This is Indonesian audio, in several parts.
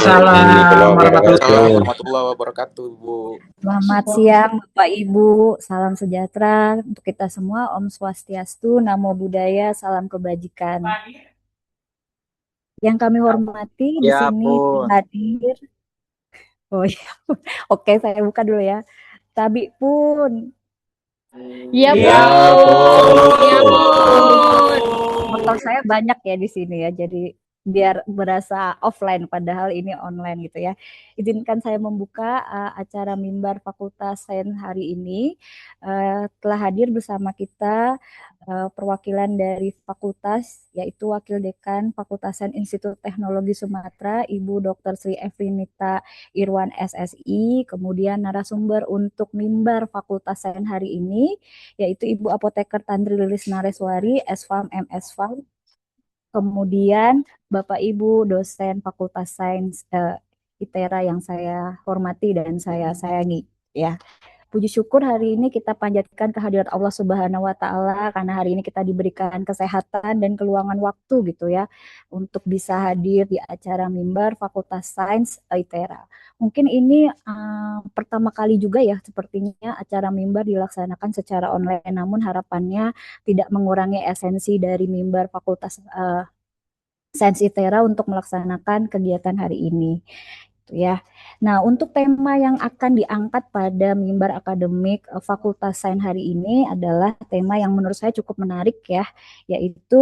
Waalaikumsalam Waalaikumsalam warahmatullahi. warahmatullahi wabarakatuh, Bu. Selamat siang Bapak Ibu, salam sejahtera untuk kita semua. Om Swastiastu, Namo Buddhaya, salam kebajikan. Yang kami hormati di Ya sini pun. hadir. Oh iya, oke saya buka dulu ya. Tabi pun. Iya, Ya pun. pun. Iya, pun. Motor saya banyak ya di sini ya, jadi biar berasa offline padahal ini online gitu ya. Izinkan saya membuka acara Mimbar Fakultas Sains hari ini. Telah hadir bersama kita perwakilan dari fakultas, yaitu Wakil Dekan Fakultas Sains Institut Teknologi Sumatera, Ibu Dr. Sri Efrinita Irwan SSI, kemudian narasumber untuk Mimbar Fakultas Sains hari ini, yaitu Ibu Apoteker Tantri Lilis Nareswari, S.Farm, MS.Farm, kemudian Bapak Ibu dosen Fakultas Sains ITERA yang saya hormati dan saya sayangi ya. Puji syukur hari ini kita panjatkan kehadirat Allah Subhanahu wa taala karena hari ini kita diberikan kesehatan dan keluangan waktu gitu ya untuk bisa hadir di acara Mimbar Fakultas Sains ITERA. Mungkin ini pertama kali juga ya sepertinya acara Mimbar dilaksanakan secara online, namun harapannya tidak mengurangi esensi dari Mimbar Fakultas Sains ITERA untuk melaksanakan kegiatan hari ini. Ya. Nah, untuk tema yang akan diangkat pada mimbar akademik Fakultas Sains hari ini adalah tema yang menurut saya cukup menarik ya, yaitu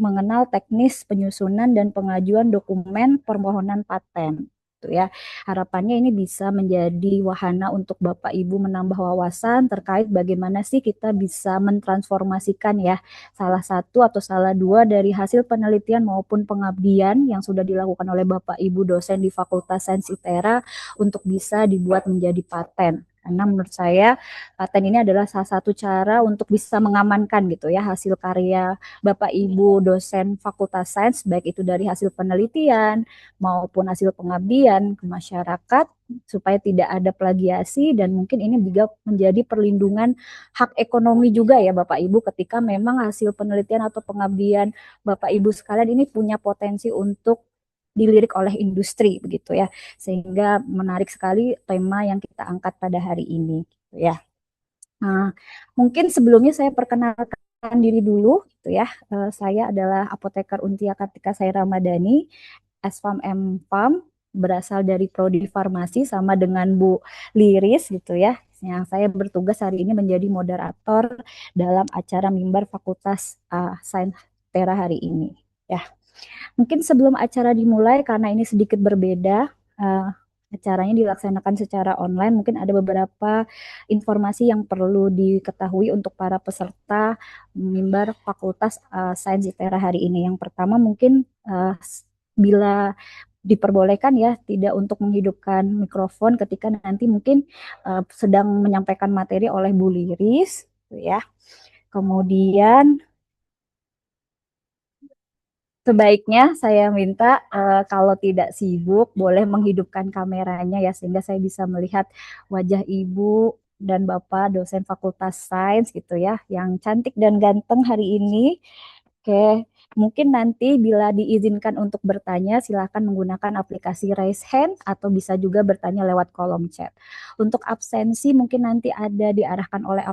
mengenal teknis penyusunan dan pengajuan dokumen permohonan paten. Ya. Harapannya ini bisa menjadi wahana untuk Bapak Ibu menambah wawasan terkait bagaimana sih kita bisa mentransformasikan ya salah satu atau salah dua dari hasil penelitian maupun pengabdian yang sudah dilakukan oleh Bapak Ibu dosen di Fakultas Sains ITERA untuk bisa dibuat menjadi paten. Karena menurut saya paten ini adalah salah satu cara untuk bisa mengamankan gitu ya hasil karya Bapak Ibu dosen Fakultas Sains, baik itu dari hasil penelitian maupun hasil pengabdian ke masyarakat, supaya tidak ada plagiasi, dan mungkin ini juga menjadi perlindungan hak ekonomi juga ya Bapak Ibu ketika memang hasil penelitian atau pengabdian Bapak Ibu sekalian ini punya potensi untuk dilirik oleh industri begitu ya. Sehingga menarik sekali tema yang kita angkat pada hari ini gitu ya. Nah, mungkin sebelumnya saya perkenalkan diri dulu gitu ya. Saya adalah Apoteker Untia Kartika Saira Ramadhani, S.Farm M.Farm, berasal dari Prodi Farmasi sama dengan Bu Liris gitu ya. Yang saya bertugas hari ini menjadi moderator dalam acara Mimbar Fakultas Sains Tera hari ini. Ya, mungkin sebelum acara dimulai karena ini sedikit berbeda, acaranya dilaksanakan secara online, mungkin ada beberapa informasi yang perlu diketahui untuk para peserta Mimbar Fakultas Sains ITERA hari ini. Yang pertama mungkin bila diperbolehkan ya tidak untuk menghidupkan mikrofon ketika nanti mungkin sedang menyampaikan materi oleh Bu Liris ya. Kemudian sebaiknya saya minta kalau tidak sibuk boleh menghidupkan kameranya ya sehingga saya bisa melihat wajah Ibu dan Bapak dosen Fakultas Sains gitu ya yang cantik dan ganteng hari ini. Oke, mungkin nanti bila diizinkan untuk bertanya, silakan menggunakan aplikasi Raise Hand atau bisa juga bertanya lewat kolom chat. Untuk absensi mungkin nanti ada diarahkan oleh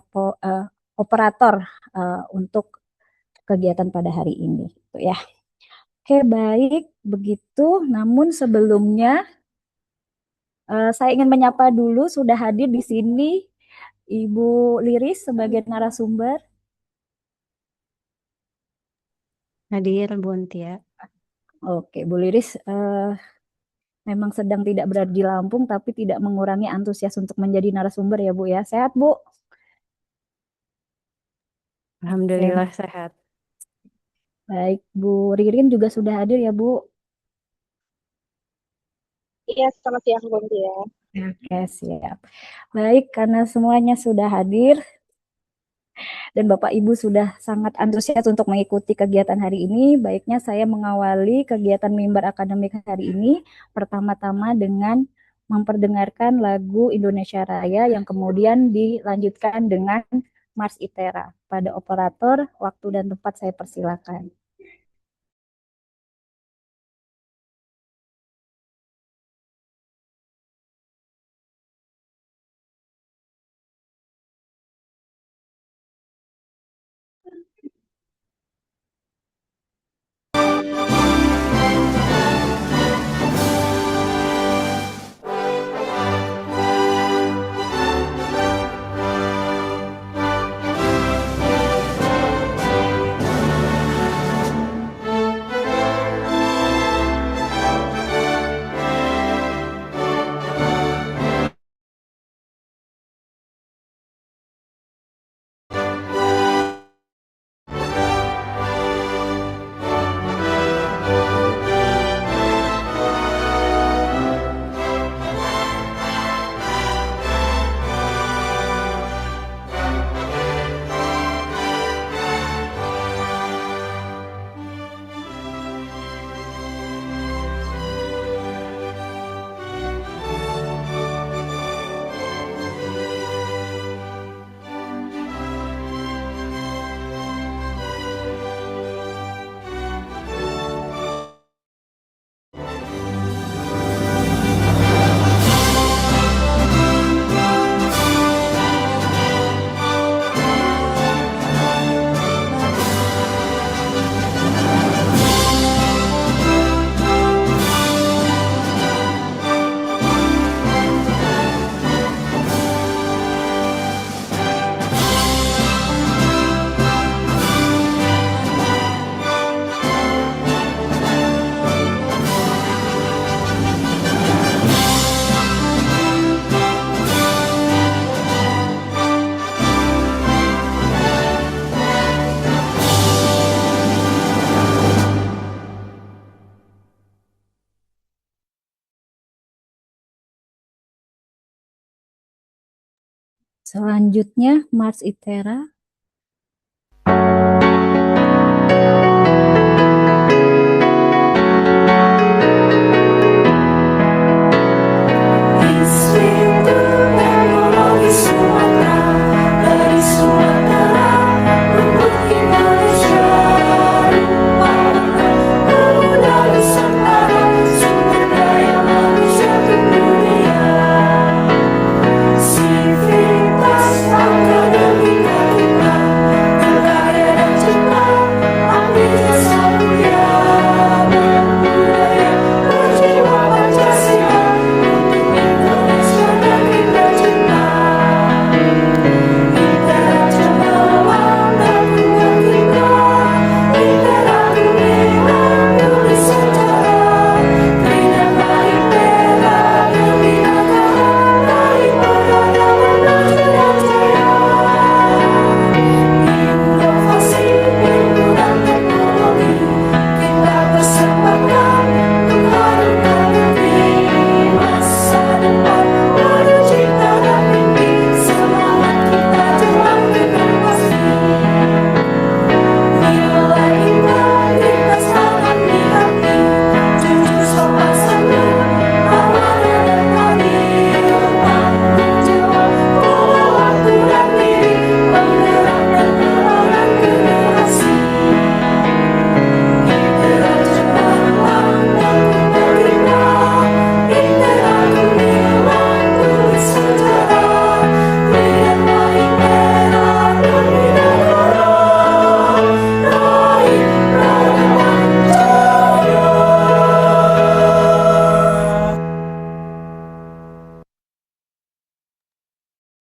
operator untuk kegiatan pada hari ini. Gitu ya. Oke, baik, begitu. Namun sebelumnya, saya ingin menyapa dulu sudah hadir di sini Ibu Liris sebagai narasumber. Hadir, Bu Untia. Oke, Bu Liris memang sedang tidak berada di Lampung, tapi tidak mengurangi antusias untuk menjadi narasumber ya Bu ya. Sehat Bu? Alhamdulillah sehat. Baik, Bu Ririn juga sudah hadir ya Bu? Iya, selamat siang Bu Untia. Oke, siap. Baik, karena semuanya sudah hadir, dan Bapak Ibu sudah sangat antusias untuk mengikuti kegiatan hari ini, baiknya saya mengawali kegiatan Mimbar Akademik hari ini pertama-tama dengan memperdengarkan lagu Indonesia Raya yang kemudian dilanjutkan dengan Mars ITERA. Pada operator, waktu dan tempat saya persilakan. Selanjutnya Mars Itera.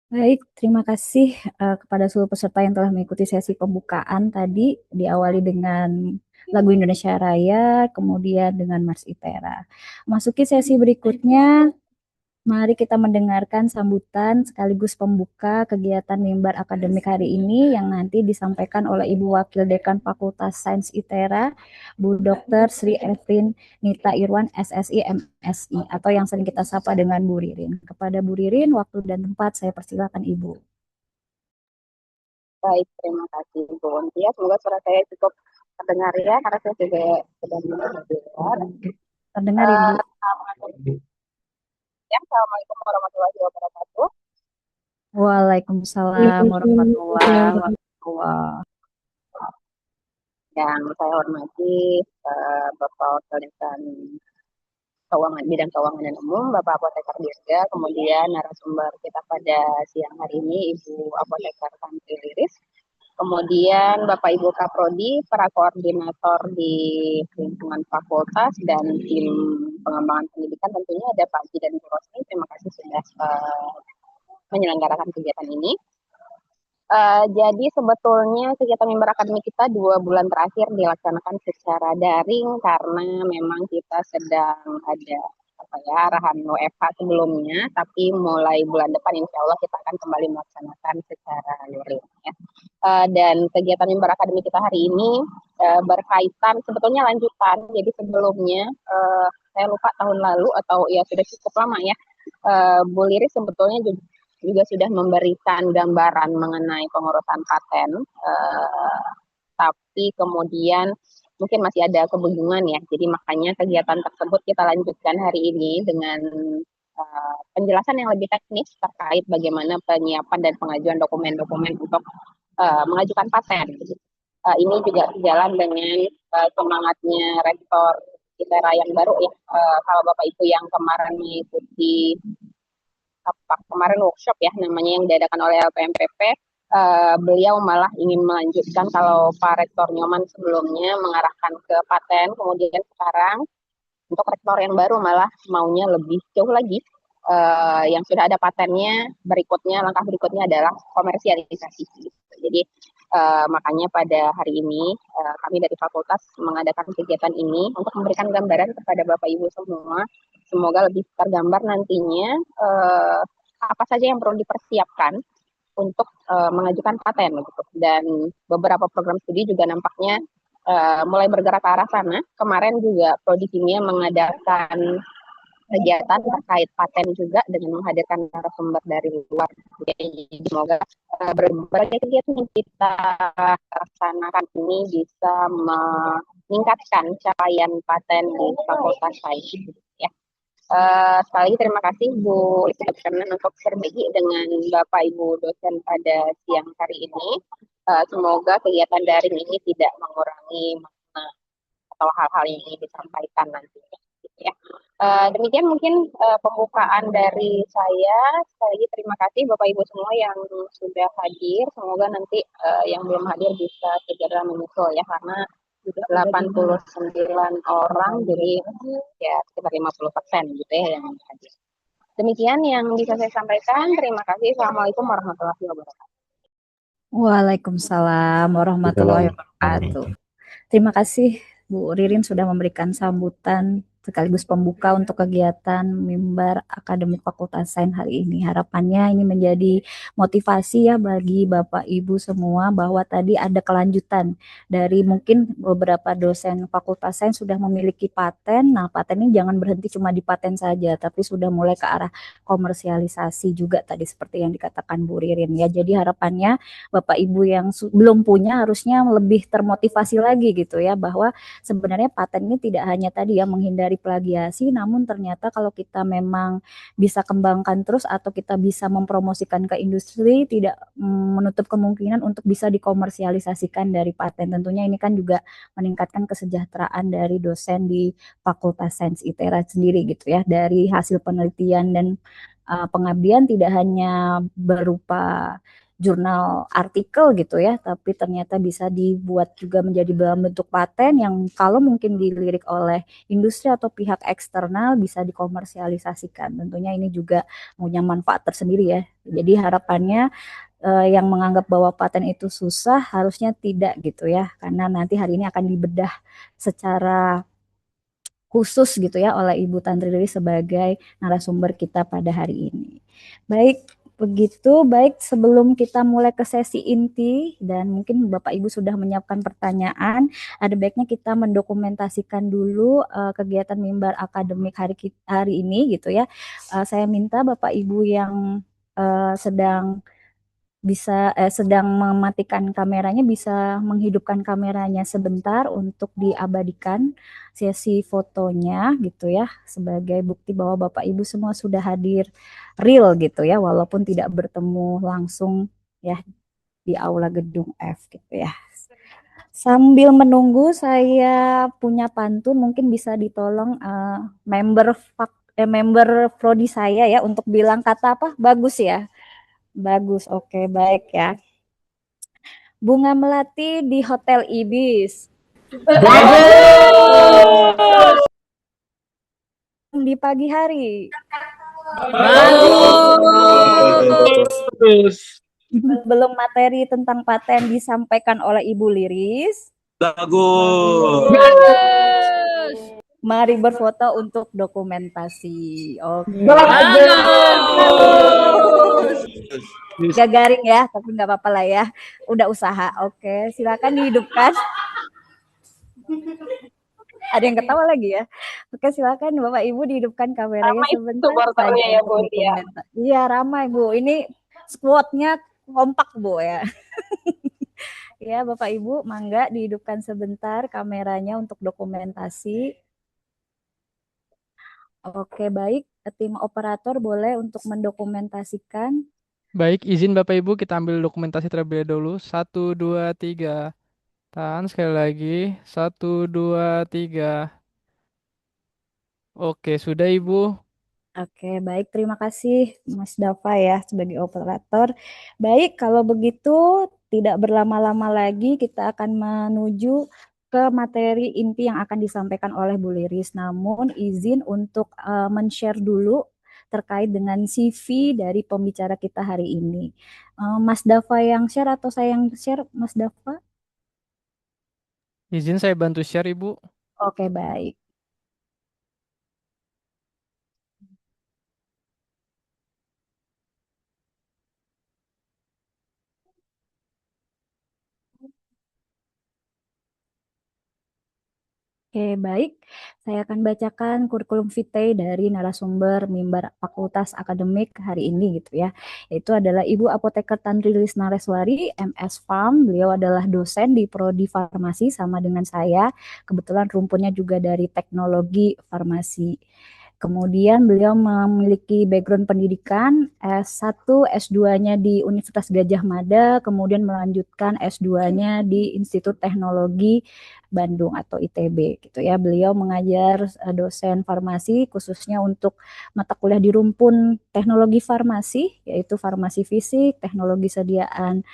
Baik, terima kasih kepada seluruh peserta yang telah mengikuti sesi pembukaan tadi, diawali dengan lagu Indonesia Raya, kemudian dengan Mars Itera. Masuki sesi berikutnya, mari kita mendengarkan sambutan sekaligus pembuka kegiatan mimbar akademik hari ini yang nanti disampaikan oleh Ibu Wakil Dekan Fakultas Sains ITERA, Bu Dr. Sri Evin Nita Irwan, SSI MSI, atau yang sering kita sapa dengan Bu Ririn. Kepada Bu Ririn, waktu dan tempat saya persilakan Ibu. Baik, terima kasih Bu Ontia. Semoga suara saya cukup terdengar ya, karena saya juga sedang mendengar. Terdengar Ibu. Assalamualaikum warahmatullahi wabarakatuh. Waalaikumsalam warahmatullahi wabarakatuh. Yang saya hormati Bapak Wakil Dekan Bidang Keuangan dan Umum, Bapak Apoteker Dirga, kemudian narasumber kita pada siang hari ini Ibu Apoteker Tanti Liris, kemudian Bapak Ibu Kaprodi, para koordinator di lingkungan fakultas dan tim pengembangan pendidikan, tentunya ada Pak Haji dan Bu Rosni. Terima kasih sudah menyelenggarakan kegiatan ini. Jadi sebetulnya kegiatan mimbar akademik kita 2 bulan terakhir dilaksanakan secara daring karena memang kita sedang ada arahan WFH sebelumnya, tapi mulai bulan depan insya Allah kita akan kembali melaksanakan secara luring ya. Dan kegiatan mimbar akademik kita hari ini berkaitan sebetulnya lanjutan. Jadi sebelumnya saya lupa tahun lalu atau ya sudah cukup lama ya, Bu Liris sebetulnya juga sudah memberikan gambaran mengenai pengurusan paten, tapi kemudian mungkin masih ada kebingungan ya. Jadi makanya kegiatan tersebut kita lanjutkan hari ini dengan penjelasan yang lebih teknis terkait bagaimana penyiapan dan pengajuan dokumen-dokumen untuk mengajukan paten. Ini juga sejalan dengan semangatnya rektor ITERA yang baru ya. Kalau Bapak Ibu yang kemarin mengikuti kemarin workshop ya namanya yang diadakan oleh LPMPP, beliau malah ingin melanjutkan kalau Pak Rektor Nyoman sebelumnya mengarahkan ke paten, kemudian sekarang untuk rektor yang baru malah maunya lebih jauh lagi. Yang sudah ada patennya, langkah berikutnya adalah komersialisasi. Jadi makanya pada hari ini kami dari fakultas mengadakan kegiatan ini untuk memberikan gambaran kepada Bapak Ibu semua. Semoga lebih tergambar nantinya apa saja yang perlu dipersiapkan untuk mengajukan paten gitu. Dan beberapa program studi juga nampaknya mulai bergerak ke arah sana. Kemarin juga Prodi Kimia mengadakan kegiatan terkait paten juga dengan menghadirkan narasumber dari luar. Jadi semoga berbagai kegiatan yang kita laksanakan ini bisa meningkatkan capaian paten di Fakultas Sains. Ya. Sekali lagi terima kasih Bu Isma Fernand untuk berbagi dengan Bapak Ibu dosen pada siang hari ini. Semoga kegiatan daring ini tidak mengurangi makna atau hal-hal yang ingin disampaikan nantinya. Ya. Demikian mungkin pembukaan dari saya. Sekali lagi terima kasih Bapak Ibu semua yang sudah hadir. Semoga nanti yang belum hadir bisa segera menyusul ya, karena 89 orang, jadi ya sekitar 50% gitu ya yang hadir. Demikian yang bisa saya sampaikan. Terima kasih. Assalamualaikum warahmatullahi wabarakatuh. Waalaikumsalam warahmatullahi wabarakatuh. Terima kasih Bu Ririn sudah memberikan sambutan sekaligus pembuka untuk kegiatan mimbar akademik Fakultas Sains hari ini. Harapannya ini menjadi motivasi ya bagi Bapak Ibu semua bahwa tadi ada kelanjutan dari mungkin beberapa dosen Fakultas Sains sudah memiliki paten. Nah, paten ini jangan berhenti cuma di paten saja, tapi sudah mulai ke arah komersialisasi juga tadi seperti yang dikatakan Bu Ririn ya. Jadi harapannya Bapak Ibu yang belum punya harusnya lebih termotivasi lagi gitu ya, bahwa sebenarnya paten ini tidak hanya tadi ya menghindari plagiasi, namun ternyata kalau kita memang bisa kembangkan terus atau kita bisa mempromosikan ke industri, tidak menutup kemungkinan untuk bisa dikomersialisasikan dari paten. Tentunya ini kan juga meningkatkan kesejahteraan dari dosen di Fakultas Sains ITERA sendiri gitu ya, dari hasil penelitian dan pengabdian tidak hanya berupa jurnal artikel gitu ya, tapi ternyata bisa dibuat juga menjadi dalam bentuk paten yang kalau mungkin dilirik oleh industri atau pihak eksternal bisa dikomersialisasikan. Tentunya ini juga punya manfaat tersendiri ya. Jadi harapannya yang menganggap bahwa paten itu susah harusnya tidak gitu ya, karena nanti hari ini akan dibedah secara khusus gitu ya oleh Ibu Tantri Riri sebagai narasumber kita pada hari ini. Baik, begitu. Baik, sebelum kita mulai ke sesi inti dan mungkin Bapak Ibu sudah menyiapkan pertanyaan, ada baiknya kita mendokumentasikan dulu kegiatan mimbar akademik hari ini gitu ya. Saya minta Bapak Ibu yang sedang mematikan kameranya bisa menghidupkan kameranya sebentar untuk diabadikan sesi fotonya gitu ya, sebagai bukti bahwa Bapak Ibu semua sudah hadir real gitu ya, walaupun tidak bertemu langsung ya di aula gedung F gitu ya. Sambil menunggu saya punya pantun, mungkin bisa ditolong member prodi saya ya untuk bilang kata apa bagus ya. Bagus, oke, baik ya. Bunga melati di Hotel Ibis. Bagus. Di pagi hari. Bagus. Belum materi tentang paten disampaikan oleh Ibu Liris. Bagus. Mari berfoto untuk dokumentasi. Oke. Gak garing ya, tapi nggak apa-apa lah ya. Udah usaha. Oke, silakan dihidupkan. Ada yang ketawa lagi ya. Oke, silakan Bapak Ibu dihidupkan kameranya Ramai sebentar supporternya saja ya untuk Bu ya. dokumentasi. Iya, ramai Bu. Ini squadnya kompak Bu ya. Ya, Bapak Ibu, mangga dihidupkan sebentar kameranya untuk dokumentasi. Oke, baik. Tim operator boleh untuk mendokumentasikan. Baik, izin Bapak Ibu kita ambil dokumentasi terlebih dahulu. 1, 2, 3. Tahan sekali lagi. 1, 2, 3. Oke, sudah Ibu. Oke, baik. Terima kasih Mas Dava ya sebagai operator. Baik, kalau begitu tidak berlama-lama lagi kita akan menuju ke materi inti yang akan disampaikan oleh Bu Liris. Namun izin untuk men-share dulu terkait dengan CV dari pembicara kita hari ini. Mas Dava yang share atau saya yang share, Mas Dava? Izin saya bantu share Ibu. Oke, baik. Oke, Oke, baik. Saya akan bacakan kurikulum vitae dari narasumber mimbar Fakultas Akademik hari ini gitu ya. Yaitu adalah Ibu Apoteker Tantri Lilis Nareswari, MS Farm. Beliau adalah dosen di Prodi Farmasi sama dengan saya. Kebetulan rumpunnya juga dari Teknologi Farmasi. Kemudian beliau memiliki background pendidikan S1, S2-nya di Universitas Gadjah Mada, kemudian melanjutkan S2-nya di Institut Teknologi Bandung atau ITB gitu ya. Beliau mengajar dosen farmasi khususnya untuk mata kuliah di rumpun teknologi farmasi, yaitu farmasi fisik, teknologi sediaan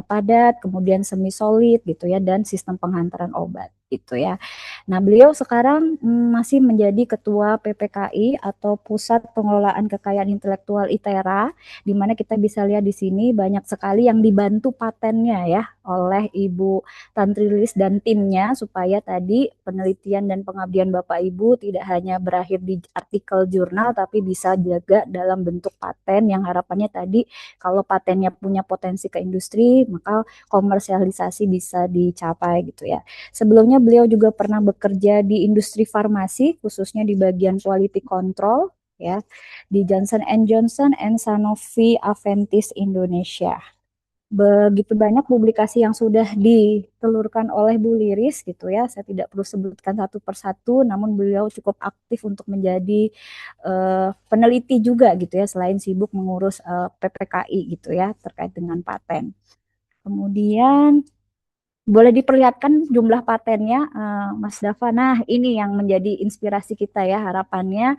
padat, kemudian semi solid gitu ya, dan sistem penghantaran obat gitu ya. Nah, beliau sekarang masih menjadi ketua PPKI atau Pusat Pengelolaan Kekayaan Intelektual ITERA, di mana kita bisa lihat di sini banyak sekali yang dibantu patennya ya oleh Ibu Tantri Lilis dan timnya, supaya tadi penelitian dan pengabdian Bapak Ibu tidak hanya berakhir di artikel jurnal, tapi bisa juga dalam bentuk paten yang harapannya tadi kalau patennya punya potensi ke industri, maka komersialisasi bisa dicapai gitu ya. Sebelumnya beliau juga pernah bekerja di industri farmasi, khususnya di bagian quality control ya, di Johnson Johnson and Sanofi Aventis Indonesia. Begitu banyak publikasi yang sudah ditelurkan oleh Bu Liris gitu ya. Saya tidak perlu sebutkan satu persatu, namun beliau cukup aktif untuk menjadi peneliti juga gitu ya, selain sibuk mengurus PPKI gitu ya terkait dengan paten. Kemudian boleh diperlihatkan jumlah patennya, Mas Dava. Nah, ini yang menjadi inspirasi kita ya, harapannya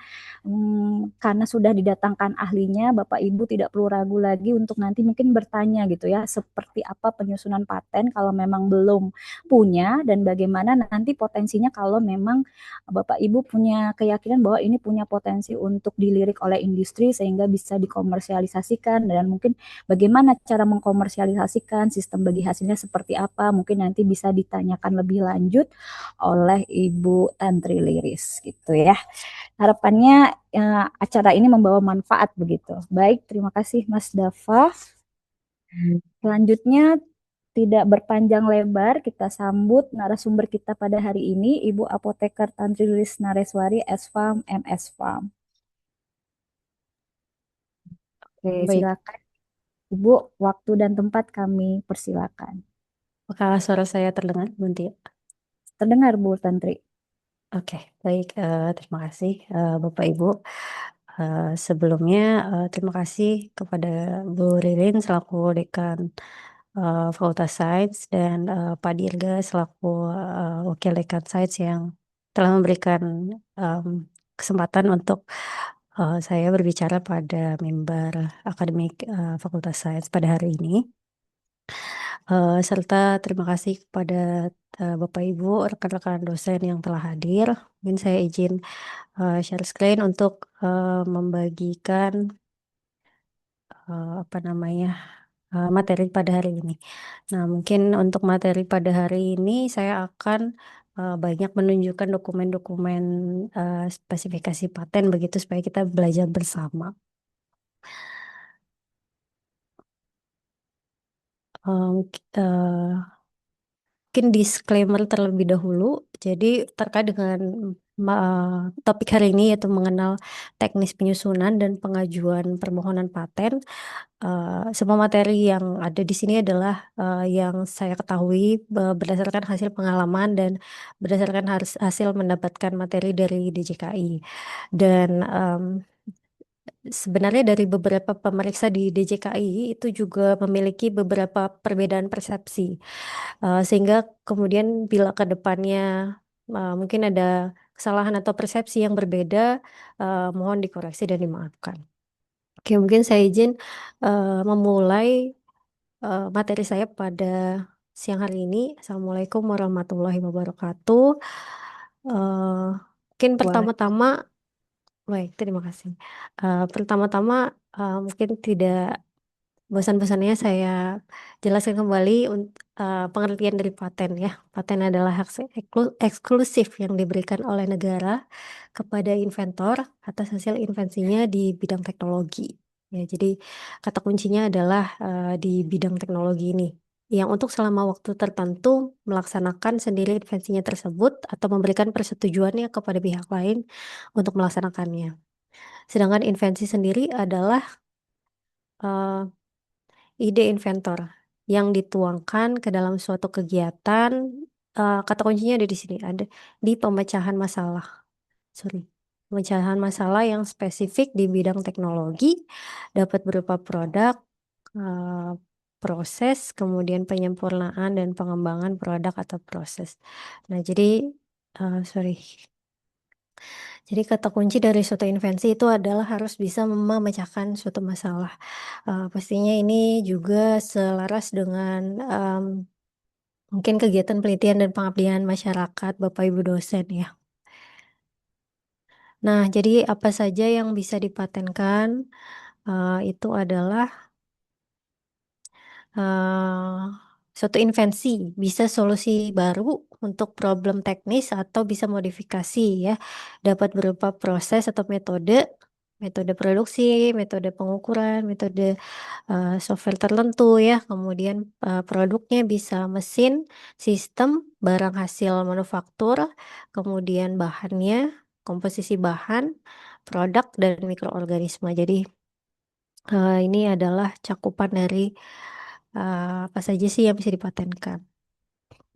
karena sudah didatangkan ahlinya, Bapak Ibu tidak perlu ragu lagi untuk nanti mungkin bertanya gitu ya, seperti apa penyusunan paten kalau memang belum punya, dan bagaimana nanti potensinya kalau memang Bapak Ibu punya keyakinan bahwa ini punya potensi untuk dilirik oleh industri sehingga bisa dikomersialisasikan, dan mungkin bagaimana cara mengkomersialisasikan, sistem bagi hasilnya seperti apa, mungkin nanti bisa ditanyakan lebih lanjut oleh Ibu Tantri Liris gitu ya. Harapannya acara ini membawa manfaat begitu. Baik, terima kasih Mas Dava. Selanjutnya tidak berpanjang lebar, kita sambut narasumber kita pada hari ini, Ibu Apoteker Tantri Lilis Nareswari, S-Farm, MS Farm. Oke, Baik, silakan Ibu, waktu dan tempat kami persilakan. apakah suara saya terdengar, Bunti? Terdengar Bu Tantri. Oke, baik. Terima kasih, Bapak Ibu. Sebelumnya, terima kasih kepada Bu Ririn selaku Dekan Fakultas Sains dan Pak Dirga selaku Wakil Dekan Sains yang telah memberikan kesempatan untuk saya berbicara pada mimbar akademik Fakultas Sains pada hari ini. Serta terima kasih kepada Bapak Ibu, rekan-rekan dosen yang telah hadir. Mungkin saya izin share screen untuk membagikan apa namanya materi pada hari ini. Nah, mungkin untuk materi pada hari ini saya akan banyak menunjukkan dokumen-dokumen spesifikasi paten begitu supaya kita belajar bersama. Mungkin disclaimer terlebih dahulu. Jadi terkait dengan topik hari ini yaitu mengenal teknis penyusunan dan pengajuan permohonan paten. Semua materi yang ada di sini adalah yang saya ketahui berdasarkan hasil pengalaman dan berdasarkan hasil mendapatkan materi dari DJKI. Dan sebenarnya dari beberapa pemeriksa di DJKI itu juga memiliki beberapa perbedaan persepsi. Sehingga kemudian bila ke depannya mungkin ada kesalahan atau persepsi yang berbeda, mohon dikoreksi dan dimaafkan. Oke, mungkin saya izin memulai materi saya pada siang hari ini. Assalamualaikum warahmatullahi wabarakatuh. Mungkin pertama-tama, baik, terima kasih. Pertama-tama mungkin tidak bosan-bosannya saya jelaskan kembali pengertian dari paten ya. Paten adalah hak eksklusif yang diberikan oleh negara kepada inventor atas hasil invensinya di bidang teknologi. Ya, jadi kata kuncinya adalah di bidang teknologi ini. yang untuk selama waktu tertentu melaksanakan sendiri invensinya tersebut atau memberikan persetujuannya kepada pihak lain untuk melaksanakannya. Sedangkan invensi sendiri adalah eh, ide inventor yang dituangkan ke dalam suatu kegiatan. Kata kuncinya ada di sini, ada di pemecahan masalah. Pemecahan masalah yang spesifik di bidang teknologi dapat berupa produk, eh, proses, kemudian penyempurnaan dan pengembangan produk atau proses. Nah, jadi kata kunci dari suatu invensi itu adalah harus bisa memecahkan suatu masalah. Pastinya ini juga selaras dengan mungkin kegiatan penelitian dan pengabdian masyarakat Bapak Ibu dosen ya. Nah, jadi apa saja yang bisa dipatenkan itu adalah suatu invensi, bisa solusi baru untuk problem teknis atau bisa modifikasi ya. Dapat berupa proses atau metode produksi, metode pengukuran, metode software tertentu ya. Kemudian produknya bisa mesin, sistem, barang hasil manufaktur, kemudian bahannya, komposisi bahan, produk, dan mikroorganisme. Jadi ini adalah cakupan dari apa saja sih yang bisa dipatenkan.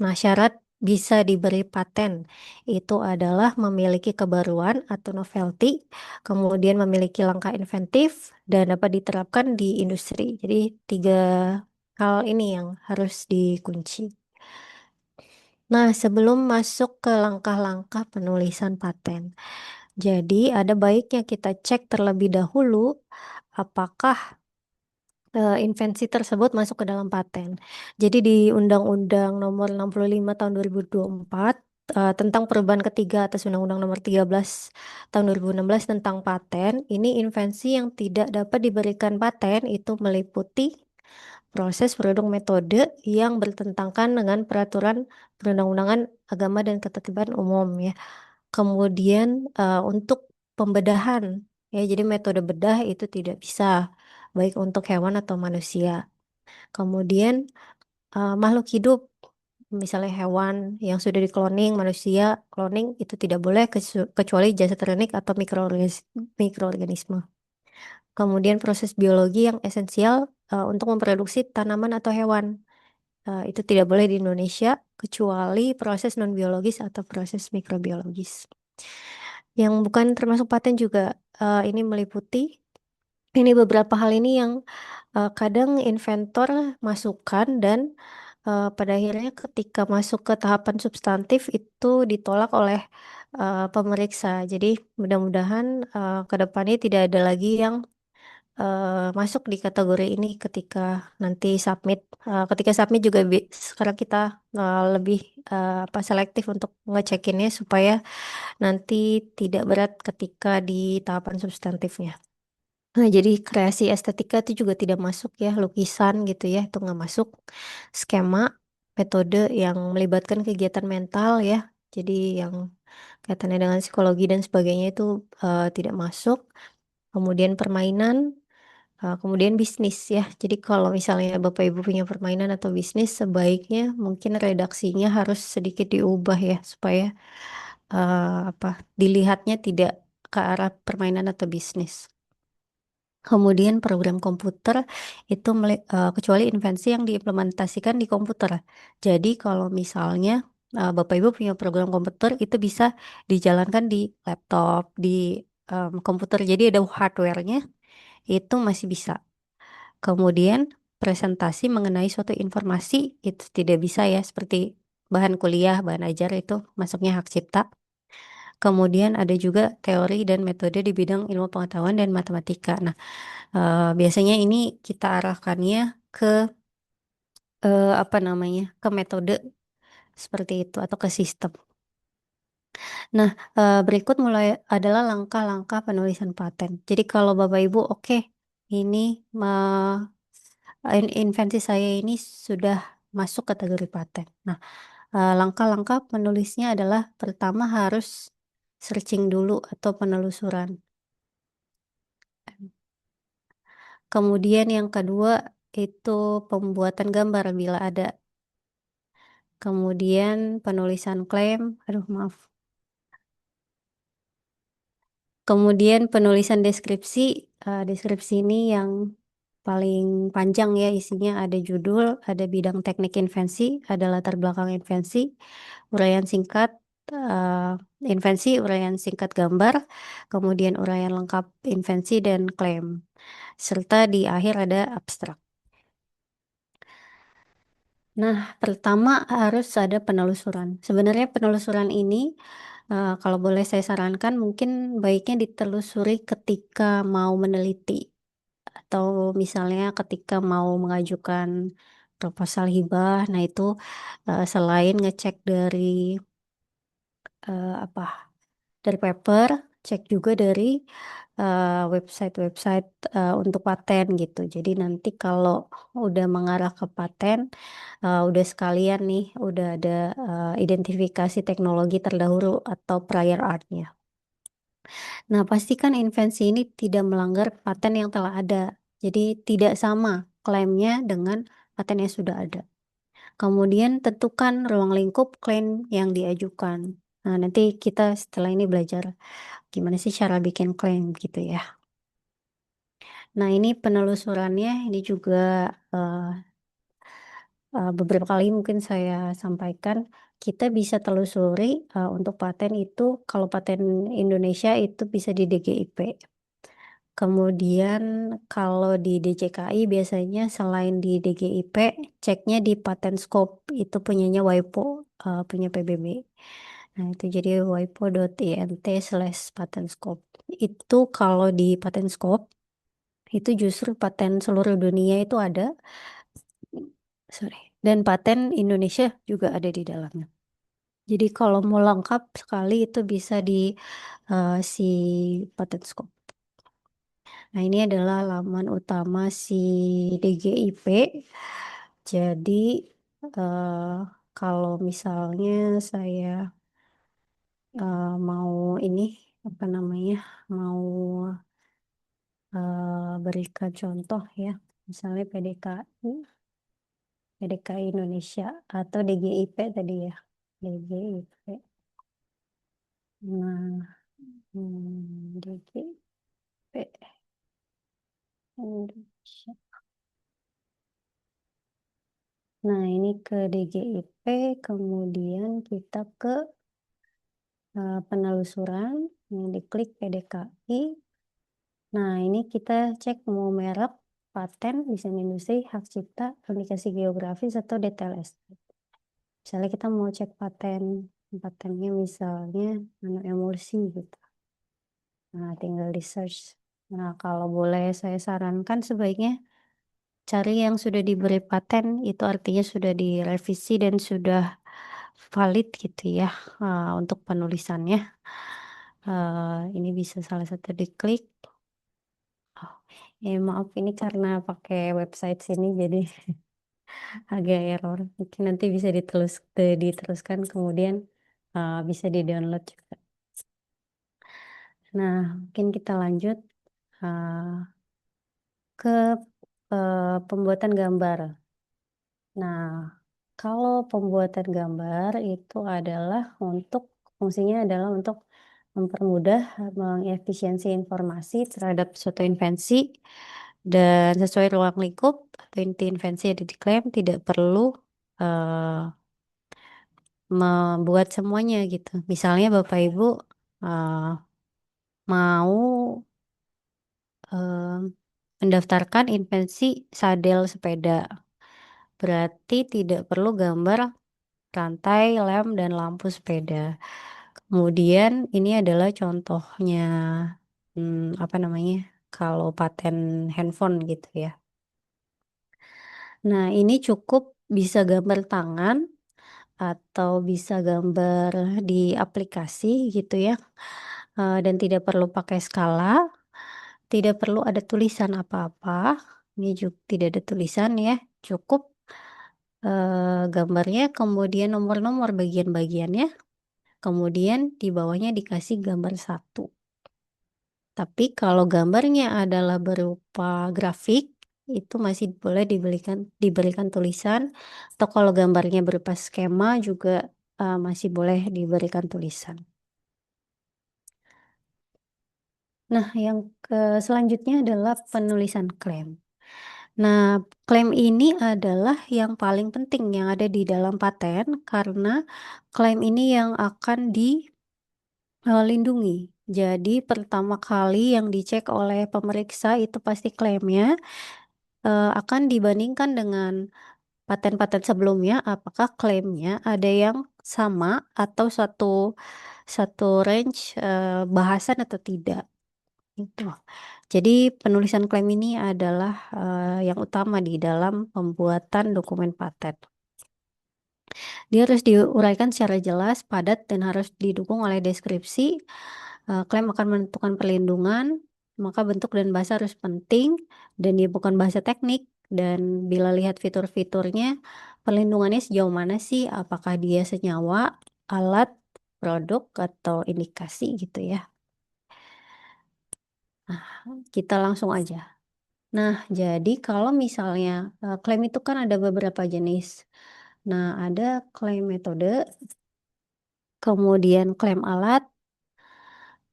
Nah, syarat bisa diberi paten itu adalah memiliki kebaruan atau novelty, kemudian memiliki langkah inventif, dan dapat diterapkan di industri. Jadi 3 hal ini yang harus dikunci. Nah, sebelum masuk ke langkah-langkah penulisan paten, jadi ada baiknya kita cek terlebih dahulu apakah invensi tersebut masuk ke dalam paten. Jadi di Undang-Undang Nomor 65 Tahun 2024 tentang perubahan ketiga atas Undang-Undang Nomor 13 Tahun 2016 tentang paten, ini invensi yang tidak dapat diberikan paten itu meliputi proses, produk, metode yang bertentangan dengan peraturan perundang-undangan agama dan ketertiban umum ya. Kemudian untuk pembedahan ya, jadi metode bedah itu tidak bisa baik untuk hewan atau manusia. Kemudian makhluk hidup, misalnya hewan yang sudah dikloning, manusia cloning itu tidak boleh kecuali jasad renik atau mikroorganisme. Kemudian proses biologi yang esensial untuk memproduksi tanaman atau hewan. Itu tidak boleh di Indonesia kecuali proses non biologis atau proses mikrobiologis. Yang bukan termasuk paten juga ini meliputi beberapa hal ini yang kadang inventor masukkan dan pada akhirnya ketika masuk ke tahapan substantif itu ditolak oleh pemeriksa. Jadi mudah-mudahan ke depannya tidak ada lagi yang masuk di kategori ini ketika nanti submit. Ketika submit juga sekarang kita lebih selektif untuk ngecekinnya supaya nanti tidak berat ketika di tahapan substantifnya. Nah, jadi kreasi estetika itu juga tidak masuk ya, lukisan gitu ya, itu nggak masuk. Skema, metode yang melibatkan kegiatan mental ya, jadi yang kaitannya dengan psikologi dan sebagainya itu tidak masuk. Kemudian permainan, kemudian bisnis ya. Jadi kalau misalnya Bapak Ibu punya permainan atau bisnis, sebaiknya mungkin redaksinya harus sedikit diubah ya, supaya dilihatnya tidak ke arah permainan atau bisnis. Kemudian program komputer itu kecuali invensi yang diimplementasikan di komputer. Jadi kalau misalnya Bapak Ibu punya program komputer itu bisa dijalankan di laptop, di komputer. Jadi ada hardware-nya itu masih bisa. Kemudian presentasi mengenai suatu informasi itu tidak bisa ya, seperti bahan kuliah, bahan ajar itu masuknya hak cipta. Kemudian ada juga teori dan metode di bidang ilmu pengetahuan dan matematika. Nah, biasanya ini kita arahkannya ke ke metode seperti itu atau ke sistem. Nah, berikut mulai adalah langkah-langkah penulisan paten. Jadi kalau Bapak Ibu oke, ini invensi saya ini sudah masuk kategori paten. Nah, langkah-langkah penulisnya adalah pertama harus searching dulu atau penelusuran. Kemudian yang kedua itu pembuatan gambar bila ada. Kemudian penulisan klaim, aduh maaf. Kemudian penulisan deskripsi, deskripsi ini yang paling panjang ya isinya, ada judul, ada bidang teknik invensi, ada latar belakang invensi, uraian singkat invensi, uraian singkat gambar, kemudian uraian lengkap invensi dan klaim, serta di akhir ada abstrak. Nah, pertama harus ada penelusuran. Sebenarnya penelusuran ini kalau boleh saya sarankan mungkin baiknya ditelusuri ketika mau meneliti atau misalnya ketika mau mengajukan proposal hibah. Nah, itu selain ngecek dari apa? Dari paper, cek juga dari website-website untuk paten gitu. Jadi nanti kalau udah mengarah ke paten, udah sekalian nih, udah ada identifikasi teknologi terdahulu atau prior art-nya. Nah, pastikan invensi ini tidak melanggar paten yang telah ada. Jadi tidak sama klaimnya dengan paten yang sudah ada. Kemudian tentukan ruang lingkup klaim yang diajukan. Nah, nanti kita setelah ini belajar gimana sih cara bikin klaim gitu ya. Nah, ini penelusurannya ini juga beberapa kali mungkin saya sampaikan, kita bisa telusuri untuk paten itu, kalau paten Indonesia itu bisa di DGIP. Kemudian kalau di DJKI biasanya selain di DGIP, ceknya di Patenscope, itu punyanya WIPO, punya PBB. Nah, itu jadi wipo.int/patenscope. Itu kalau di Patenscope, itu justru paten seluruh dunia itu ada. Sorry. Dan paten Indonesia juga ada di dalamnya. Jadi kalau mau lengkap sekali itu bisa di si Patenscope. Nah, ini adalah laman utama si DGIP. Jadi kalau misalnya saya mau ini apa namanya, mau berikan contoh ya, misalnya PDKI Indonesia atau DGIP tadi ya, DGIP. Nah, DGIP Indonesia. Nah, ini ke DGIP, kemudian kita ke penelusuran, yang diklik PDKI. Nah, ini kita cek mau merek, paten, desain industri, hak cipta, aplikasi geografis, atau detail estate. Misalnya kita mau cek patennya misalnya nanoemulsi gitu. Nah, tinggal di search. Nah, kalau boleh saya sarankan sebaiknya cari yang sudah diberi paten, itu artinya sudah direvisi dan sudah valid gitu ya untuk penulisannya. Ini bisa salah satu diklik. Maaf ini karena pakai website sini jadi agak error. Mungkin nanti bisa diteruskan kemudian bisa di-download juga. Nah, mungkin kita lanjut ke pembuatan gambar. Nah, kalau pembuatan gambar itu adalah fungsinya adalah untuk mempermudah mengefisiensi informasi terhadap suatu invensi dan sesuai ruang lingkup atau inti invensi yang diklaim tidak perlu membuat semuanya gitu. Misalnya Bapak Ibu mau mendaftarkan invensi sadel sepeda, berarti tidak perlu gambar rantai, lem, dan lampu sepeda. Kemudian ini adalah contohnya apa namanya, kalau paten handphone gitu ya. Nah, ini cukup bisa gambar tangan atau bisa gambar di aplikasi gitu ya. Dan tidak perlu pakai skala, tidak perlu ada tulisan apa-apa. Ini juga tidak ada tulisan ya, cukup gambarnya, kemudian nomor-nomor bagian-bagiannya, kemudian di bawahnya dikasih gambar satu. Tapi kalau gambarnya adalah berupa grafik, itu masih boleh diberikan tulisan, atau kalau gambarnya berupa skema juga masih boleh diberikan tulisan. Nah, yang selanjutnya adalah penulisan klaim. Nah, klaim ini adalah yang paling penting yang ada di dalam paten karena klaim ini yang akan dilindungi. Jadi pertama kali yang dicek oleh pemeriksa itu pasti klaimnya akan dibandingkan dengan paten-paten sebelumnya, apakah klaimnya ada yang sama atau satu range bahasan atau tidak. Itu. Jadi penulisan klaim ini adalah yang utama di dalam pembuatan dokumen paten. Dia harus diuraikan secara jelas, padat, dan harus didukung oleh deskripsi. Klaim akan menentukan perlindungan, maka bentuk dan bahasa harus penting, dan dia bukan bahasa teknik. Dan bila lihat fitur-fiturnya, perlindungannya sejauh mana sih? Apakah dia senyawa, alat, produk, atau indikasi gitu ya. Nah, kita langsung aja. Nah, jadi kalau misalnya klaim itu kan ada beberapa jenis. Nah, ada klaim metode, kemudian klaim alat,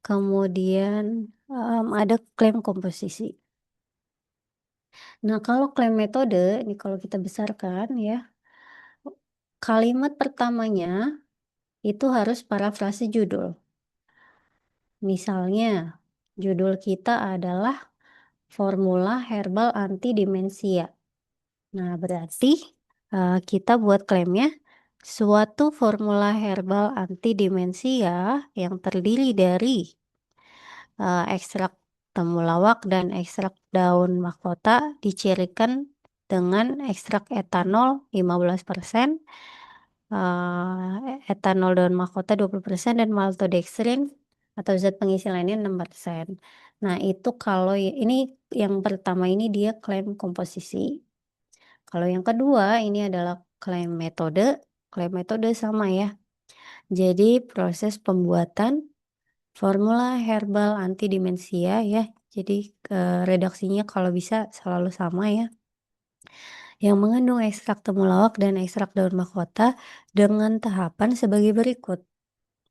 kemudian ada klaim komposisi. Nah, kalau klaim metode, ini kalau kita besarkan ya, kalimat pertamanya itu harus parafrase judul. Misalnya, judul kita adalah formula herbal anti demensia. Nah, berarti kita buat klaimnya suatu formula herbal anti demensia yang terdiri dari ekstrak temulawak dan ekstrak daun mahkota dicirikan dengan ekstrak etanol 15%, etanol daun mahkota 20% dan maltodextrin atau zat pengisi lainnya 6%. Nah, itu kalau ini yang pertama ini dia klaim komposisi. Kalau yang kedua ini adalah klaim metode. Klaim metode sama ya. Jadi proses pembuatan formula herbal anti demensia ya. Jadi redaksinya kalau bisa selalu sama ya. Yang mengandung ekstrak temulawak dan ekstrak daun mahkota dengan tahapan sebagai berikut.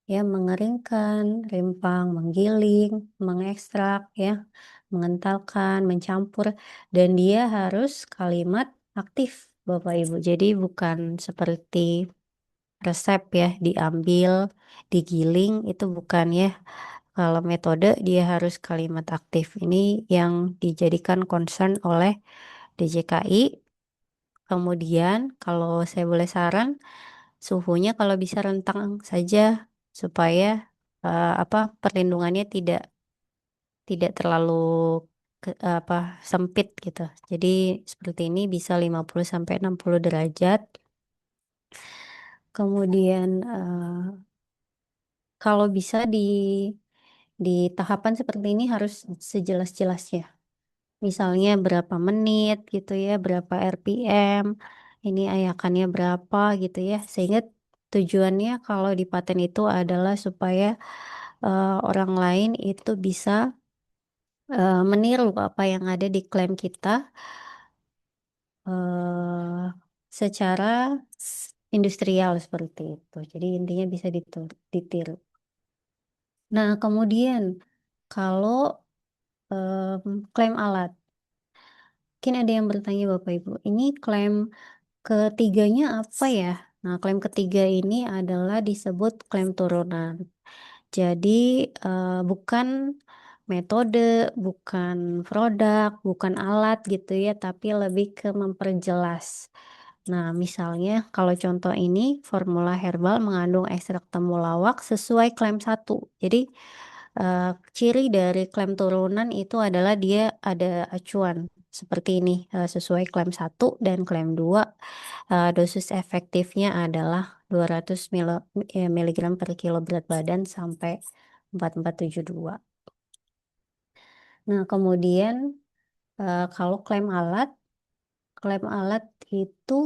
Ya, mengeringkan, rimpang, menggiling, mengekstrak ya, mengentalkan, mencampur, dan dia harus kalimat aktif Bapak Ibu. Jadi bukan seperti resep ya, diambil, digiling, itu bukan ya. Kalau metode dia harus kalimat aktif. Ini yang dijadikan concern oleh DJKI. Kemudian kalau saya boleh saran, suhunya kalau bisa rentang saja supaya perlindungannya tidak terlalu sempit gitu. Jadi seperti ini bisa 50 sampai 60 derajat. Kemudian kalau bisa di tahapan seperti ini harus sejelas-jelasnya. Misalnya berapa menit gitu ya, berapa RPM, ini ayakannya berapa gitu ya. Sehingga tujuannya kalau di paten itu adalah supaya orang lain itu bisa meniru apa yang ada di klaim kita secara industrial seperti itu. Jadi intinya bisa ditiru. Nah, kemudian kalau klaim alat, mungkin ada yang bertanya Bapak Ibu, ini klaim ketiganya apa ya? Nah, klaim ketiga ini adalah disebut klaim turunan. Jadi bukan metode, bukan produk, bukan alat gitu ya, tapi lebih ke memperjelas. Nah, misalnya kalau contoh ini formula herbal mengandung ekstrak temulawak sesuai klaim 1. Jadi ciri dari klaim turunan itu adalah dia ada acuan seperti ini sesuai klaim 1 dan klaim 2. Dosis efektifnya adalah 200 mg per kilo berat badan sampai 4472. Nah, kemudian kalau klaim alat itu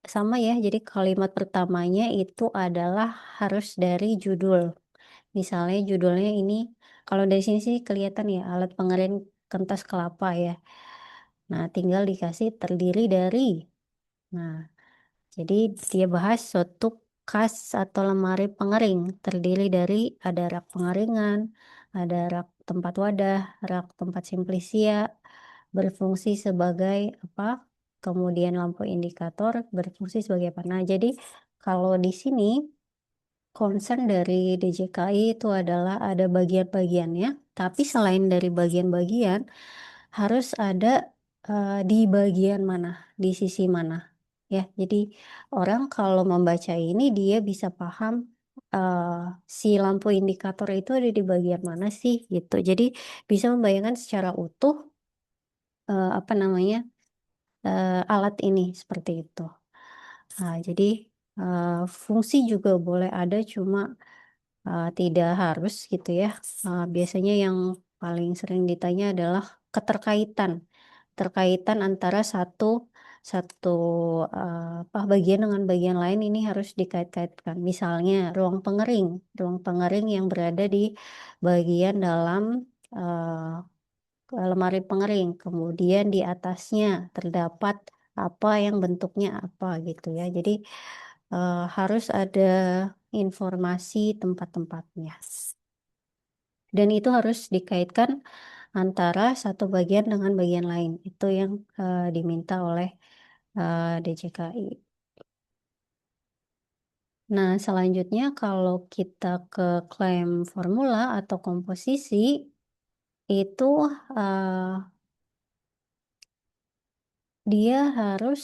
sama ya. Jadi kalimat pertamanya itu adalah harus dari judul. Misalnya judulnya ini, kalau dari sini sih kelihatan ya, alat pengering kertas kelapa ya. Nah, tinggal dikasih terdiri dari. Nah, jadi dia bahas suatu kas atau lemari pengering terdiri dari ada rak pengeringan, ada rak tempat wadah, rak tempat simplisia, berfungsi sebagai apa? Kemudian lampu indikator berfungsi sebagai apa? Nah, jadi kalau di sini concern dari DJKI itu adalah ada bagian-bagiannya, tapi selain dari bagian-bagian harus ada di bagian mana, di sisi mana. Ya, jadi orang kalau membaca ini dia bisa paham si lampu indikator itu ada di bagian mana sih gitu. Jadi bisa membayangkan secara utuh apa namanya alat ini seperti itu. Nah, jadi fungsi juga boleh ada, cuma tidak harus gitu ya. Biasanya yang paling sering ditanya adalah keterkaitan antara satu apa bagian dengan bagian lain ini harus dikait-kaitkan. Misalnya ruang pengering yang berada di bagian dalam lemari pengering, kemudian di atasnya terdapat apa yang bentuknya apa gitu ya. Jadi harus ada informasi tempat-tempatnya. Dan itu harus dikaitkan antara satu bagian dengan bagian lain. Itu yang diminta oleh DJKI. Nah, selanjutnya kalau kita ke klaim formula atau komposisi, itu dia harus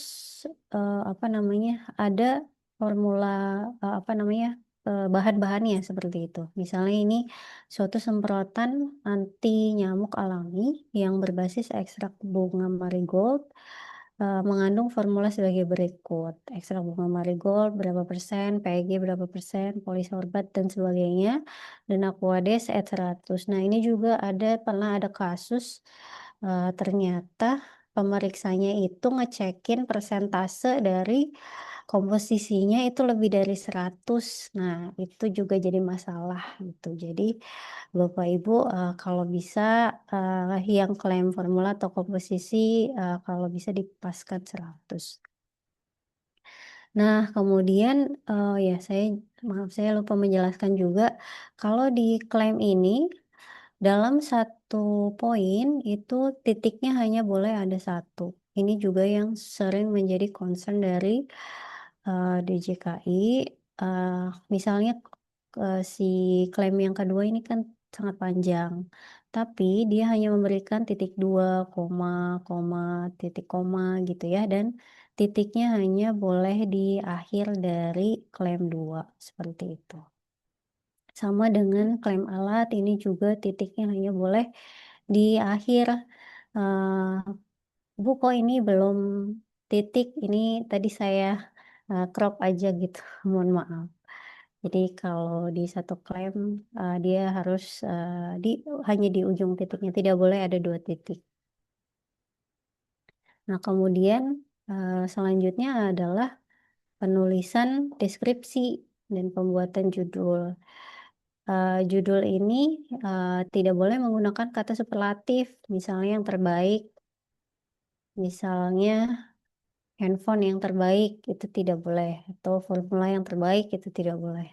apa namanya ada formula apa namanya bahan-bahannya seperti itu. Misalnya ini suatu semprotan anti nyamuk alami yang berbasis ekstrak bunga marigold mengandung formula sebagai berikut. Ekstrak bunga marigold berapa persen, PEG berapa persen, polisorbat dan sebagainya, dan Aquades E100. Nah, ini juga pernah ada kasus ternyata pemeriksanya itu ngecekin persentase dari komposisinya itu lebih dari 100. Nah, itu juga jadi masalah gitu. Jadi Bapak Ibu kalau bisa yang klaim formula atau komposisi kalau bisa dipaskan 100. Nah, kemudian ya maaf saya lupa menjelaskan juga kalau di klaim ini dalam satu poin itu titiknya hanya boleh ada satu. Ini juga yang sering menjadi concern dari DJKI. Misalnya si klaim yang kedua ini kan sangat panjang, tapi dia hanya memberikan titik 2, koma, titik koma gitu ya, dan titiknya hanya boleh di akhir dari klaim 2 seperti itu. Sama dengan klaim alat ini juga titiknya hanya boleh di akhir. Bu kok ini belum titik, ini tadi saya crop aja gitu, mohon maaf. Jadi kalau di satu klaim dia harus hanya di ujung titiknya, tidak boleh ada 2 titik. Nah, kemudian selanjutnya adalah penulisan deskripsi dan pembuatan judul. Judul ini tidak boleh menggunakan kata superlatif, misalnya yang terbaik, misalnya handphone yang terbaik itu tidak boleh, atau formula yang terbaik itu tidak boleh.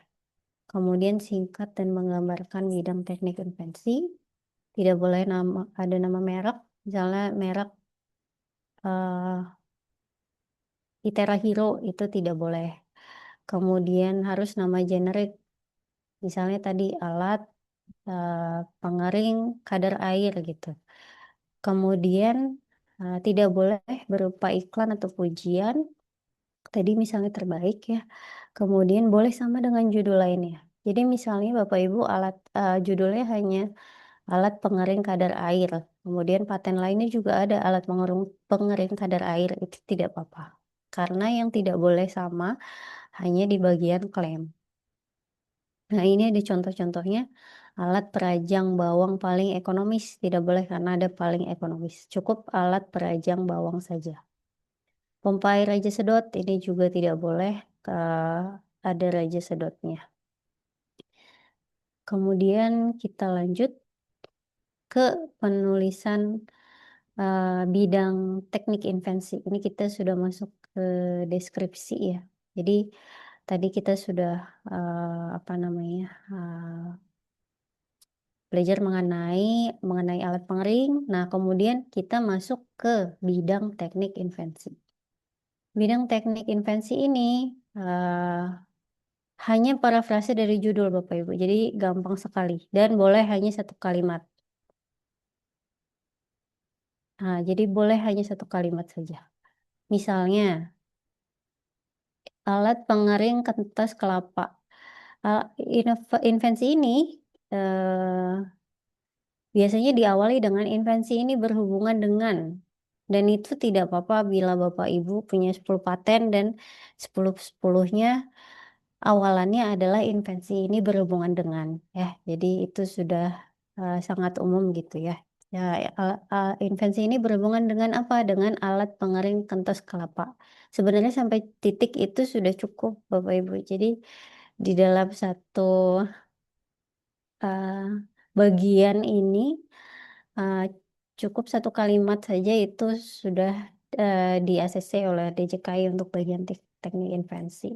Kemudian singkat dan menggambarkan bidang teknik invensi, tidak boleh ada nama merek, misalnya merek Itera Hero itu tidak boleh. Kemudian harus nama generik, misalnya tadi alat pengering kadar air gitu. Kemudian tidak boleh berupa iklan atau pujian, tadi misalnya terbaik ya. Kemudian boleh sama dengan judul lainnya. Jadi misalnya Bapak Ibu judulnya hanya alat pengering kadar air. Kemudian paten lainnya juga ada alat pengering kadar air, itu tidak apa-apa. Karena yang tidak boleh sama hanya di bagian klaim. Nah, ini ada contoh-contohnya. Alat perajang bawang paling ekonomis tidak boleh karena ada paling ekonomis. Cukup alat perajang bawang saja. Pompa air Raja Sedot ini juga tidak boleh ada Raja Sedotnya. Kemudian kita lanjut ke penulisan bidang teknik invensi. Ini kita sudah masuk ke deskripsi ya. Jadi tadi kita sudah belajar mengenai alat pengering. Nah, kemudian kita masuk ke bidang teknik invensi. Bidang teknik invensi ini hanya parafrase dari judul Bapak Ibu. Jadi gampang sekali dan boleh hanya satu kalimat. Nah, jadi boleh hanya satu kalimat saja. Misalnya, alat pengering kertas kelapa. Invensi ini biasanya diawali dengan invensi ini berhubungan dengan, dan itu tidak apa-apa bila Bapak Ibu punya 10 paten dan 10-10-nya awalannya adalah invensi ini berhubungan dengan, ya. Jadi itu sudah sangat umum gitu ya. Ya, invensi ini berhubungan dengan apa? Dengan alat pengering kertas kelapa. Sebenarnya sampai titik itu sudah cukup Bapak Ibu. Jadi di dalam satu bagian ini cukup satu kalimat saja itu sudah di ACC oleh DJKI untuk bagian teknik invensi.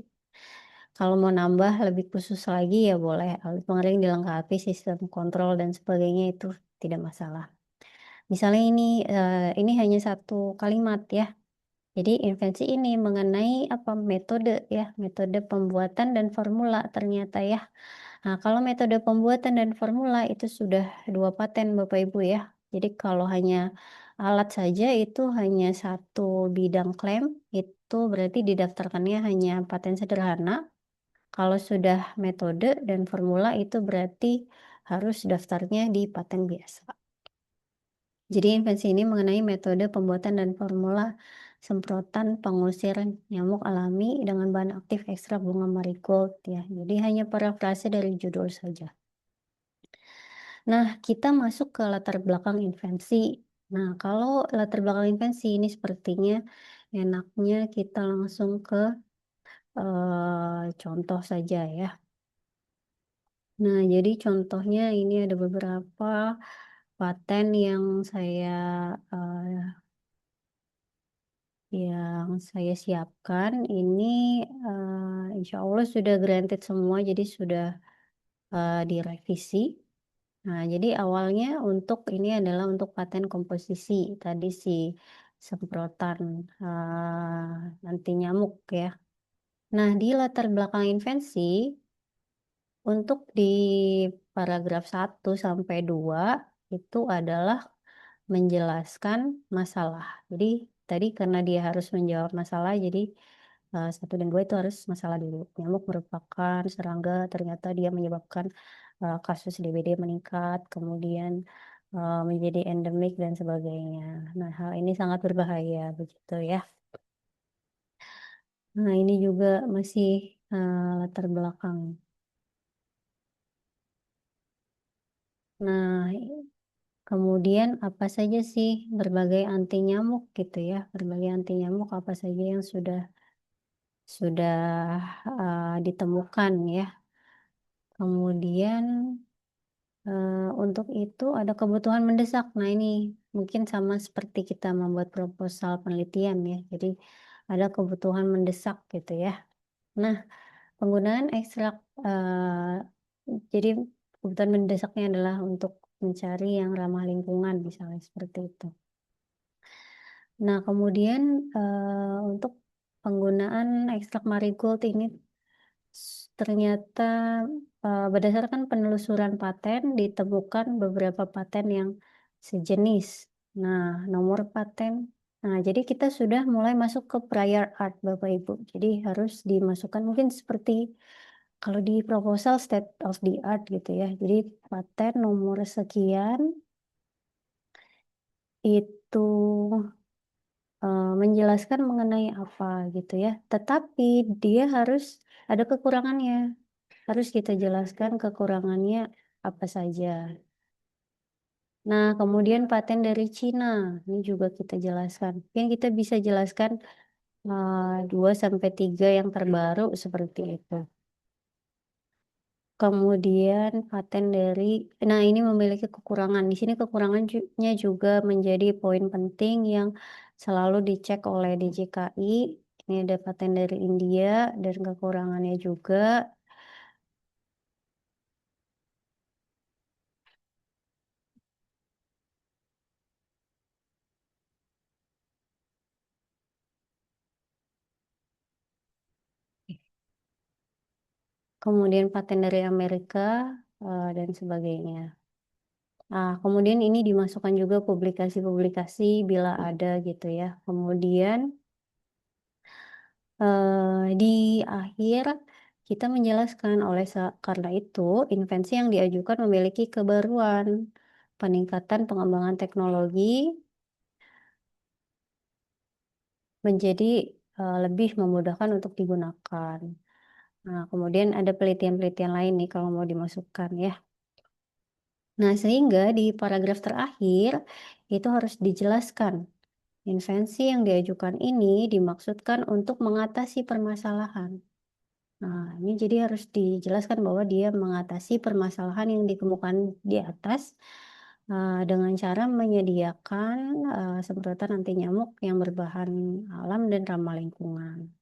Kalau mau nambah lebih khusus lagi ya boleh, alat pengering dilengkapi sistem kontrol dan sebagainya, itu tidak masalah. Misalnya ini hanya satu kalimat ya. Jadi invensi ini mengenai apa? Metode ya, metode pembuatan dan formula ternyata ya. Nah, kalau metode pembuatan dan formula itu sudah 2 paten Bapak Ibu ya. Jadi kalau hanya alat saja itu hanya satu bidang klaim, itu berarti didaftarkannya hanya paten sederhana. Kalau sudah metode dan formula itu berarti harus daftarnya di paten biasa. Jadi invensi ini mengenai metode pembuatan dan formula semprotan pengusir nyamuk alami dengan bahan aktif ekstrak bunga marigold ya. Jadi hanya parafrase dari judul saja. Nah, kita masuk ke latar belakang invensi. Nah, kalau latar belakang invensi ini sepertinya enaknya kita langsung ke contoh saja ya. Nah, jadi contohnya ini ada beberapa paten yang saya siapkan. Ini insya Allah sudah granted semua, jadi sudah direvisi. Nah, jadi awalnya ini adalah untuk paten komposisi. Tadi si semprotan anti nyamuk ya. Nah, di latar belakang invensi, untuk di paragraf 1 sampai 2 itu adalah menjelaskan masalah. Jadi tadi karena dia harus menjawab masalah, jadi 1 dan 2 itu harus masalah dulu. Nyamuk merupakan serangga, ternyata dia menyebabkan kasus DBD meningkat, kemudian menjadi endemik dan sebagainya. Nah, hal ini sangat berbahaya begitu ya. Nah, ini juga masih latar belakang. Nah, kemudian apa saja sih berbagai anti nyamuk gitu ya, berbagai anti nyamuk apa saja yang sudah ditemukan ya. Kemudian untuk itu ada kebutuhan mendesak. Nah, ini mungkin sama seperti kita membuat proposal penelitian ya. Jadi ada kebutuhan mendesak gitu ya. Nah, penggunaan ekstrak jadi kebutuhan mendesaknya adalah untuk mencari yang ramah lingkungan misalnya seperti itu. Nah, kemudian untuk penggunaan ekstrak marigold ini ternyata berdasarkan penelusuran paten ditemukan beberapa paten yang sejenis. Nah, nomor paten. Nah, jadi kita sudah mulai masuk ke prior art Bapak Ibu. Jadi harus dimasukkan mungkin seperti kalau di proposal state of the art gitu ya. Jadi paten nomor sekian itu menjelaskan mengenai apa gitu ya. Tetapi dia harus ada kekurangannya. Harus kita jelaskan kekurangannya apa saja. Nah, kemudian paten dari Cina, ini juga kita jelaskan. Mungkin kita bisa jelaskan 2 sampai 3 yang terbaru seperti itu. Kemudian paten dari, nah ini memiliki kekurangan. Di sini kekurangannya juga menjadi poin penting yang selalu dicek oleh DJKI. Ini ada paten dari India dan kekurangannya juga. Kemudian paten dari Amerika dan sebagainya. Kemudian ini dimasukkan juga publikasi-publikasi bila ada gitu ya. Kemudian di akhir kita menjelaskan karena itu invensi yang diajukan memiliki kebaruan, peningkatan pengembangan teknologi menjadi lebih memudahkan untuk digunakan. Nah, kemudian ada penelitian-penelitian lain nih kalau mau dimasukkan ya. Nah, sehingga di paragraf terakhir itu harus dijelaskan invensi yang diajukan ini dimaksudkan untuk mengatasi permasalahan. Nah, ini jadi harus dijelaskan bahwa dia mengatasi permasalahan yang dikemukakan di atas dengan cara menyediakan semprotan anti nyamuk yang berbahan alam dan ramah lingkungan.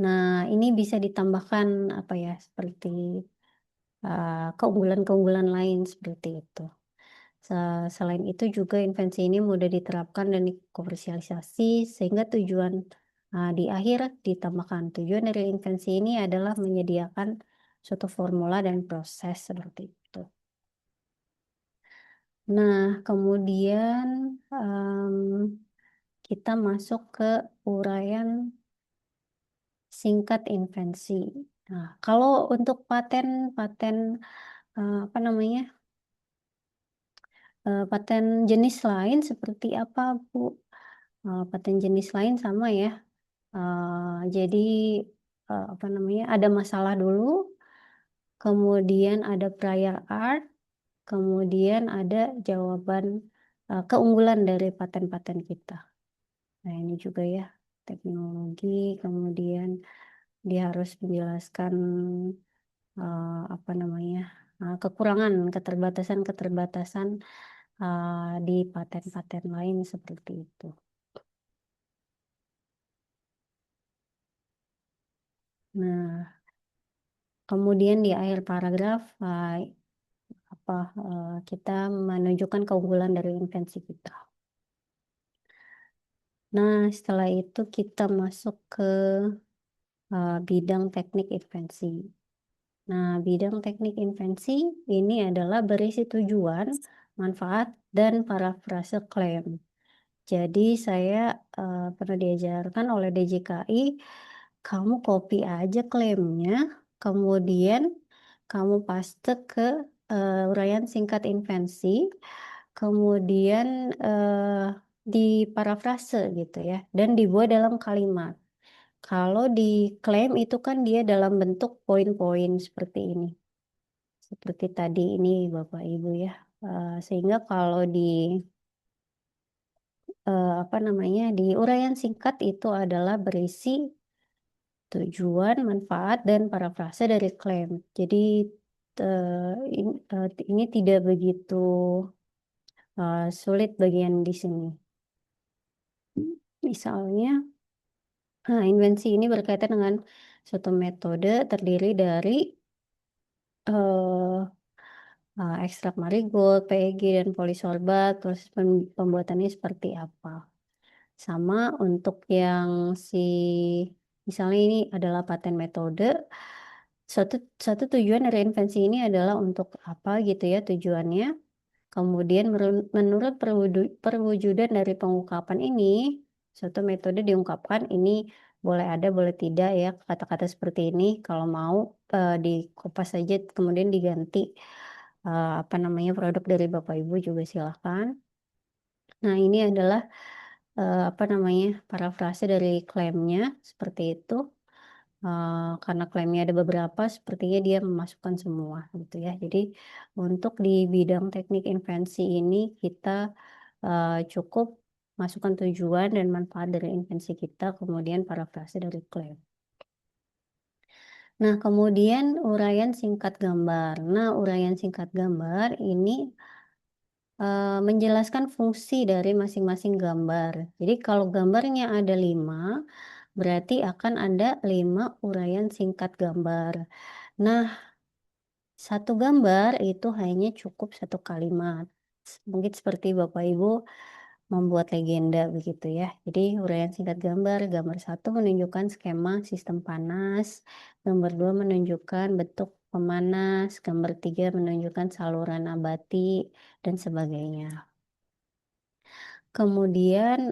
Nah, ini bisa ditambahkan apa ya, seperti keunggulan-keunggulan lain seperti itu. Selain itu juga invensi ini mudah diterapkan dan dikomersialisasi sehingga tujuan di akhir ditambahkan tujuan dari invensi ini adalah menyediakan suatu formula dan proses seperti itu. Nah, kemudian kita masuk ke uraian singkat invensi. Nah, kalau untuk paten apa namanya? Paten jenis lain seperti apa, Bu? Paten jenis lain sama ya. Jadi apa namanya? Ada masalah dulu, kemudian ada prior art, kemudian ada jawaban keunggulan dari paten-paten kita. Nah, ini juga ya teknologi, kemudian dia harus menjelaskan apa namanya? Kekurangan, keterbatasan di paten-paten lain seperti itu. Nah, kemudian di akhir paragraf kita menunjukkan keunggulan dari invensi kita. Nah, setelah itu kita masuk ke bidang teknik invensi. Nah, bidang teknik invensi ini adalah berisi tujuan, manfaat, dan parafrase klaim. Jadi saya pernah diajarkan oleh DJKI, kamu copy aja klaimnya, kemudian kamu paste ke uraian singkat invensi, kemudian di parafrase gitu ya, dan dibuat dalam kalimat. Kalau di klaim itu kan dia dalam bentuk poin-poin seperti ini. Seperti tadi ini Bapak Ibu ya. Sehingga kalau di apa namanya, di uraian singkat itu adalah berisi tujuan, manfaat, dan parafrase dari klaim. Jadi ini tidak begitu sulit bagian di sini. Misalnya, invensi ini berkaitan dengan suatu metode terdiri dari ekstrak marigold, PEG, dan polisorbat. Proses pembuatannya seperti apa? Sama untuk yang misalnya ini adalah paten metode. Satu tujuan dari invensi ini adalah untuk apa gitu ya tujuannya. Kemudian menurut perwujudan dari pengungkapan ini, suatu metode diungkapkan ini boleh ada, boleh tidak ya kata-kata seperti ini. Kalau mau dikopas saja kemudian diganti apa namanya produk dari Bapak Ibu juga silahkan. Nah, ini adalah apa namanya parafrase dari klaimnya seperti itu. Karena klaimnya ada beberapa, sepertinya dia memasukkan semua gitu ya. Jadi untuk di bidang teknik invensi ini kita cukup masukkan tujuan dan manfaat dari invensi kita, kemudian parafrase dari klaim. Nah, kemudian uraian singkat gambar. Nah, uraian singkat gambar ini menjelaskan fungsi dari masing-masing gambar. Jadi kalau gambarnya ada 5, berarti akan ada 5 uraian singkat gambar. Nah, satu gambar itu hanya cukup 1 kalimat. Mungkin seperti Bapak Ibu membuat legenda begitu ya. Jadi uraian singkat gambar, gambar 1 menunjukkan skema sistem panas, gambar 2 menunjukkan bentuk pemanas, gambar 3 menunjukkan saluran nabati, dan sebagainya. Kemudian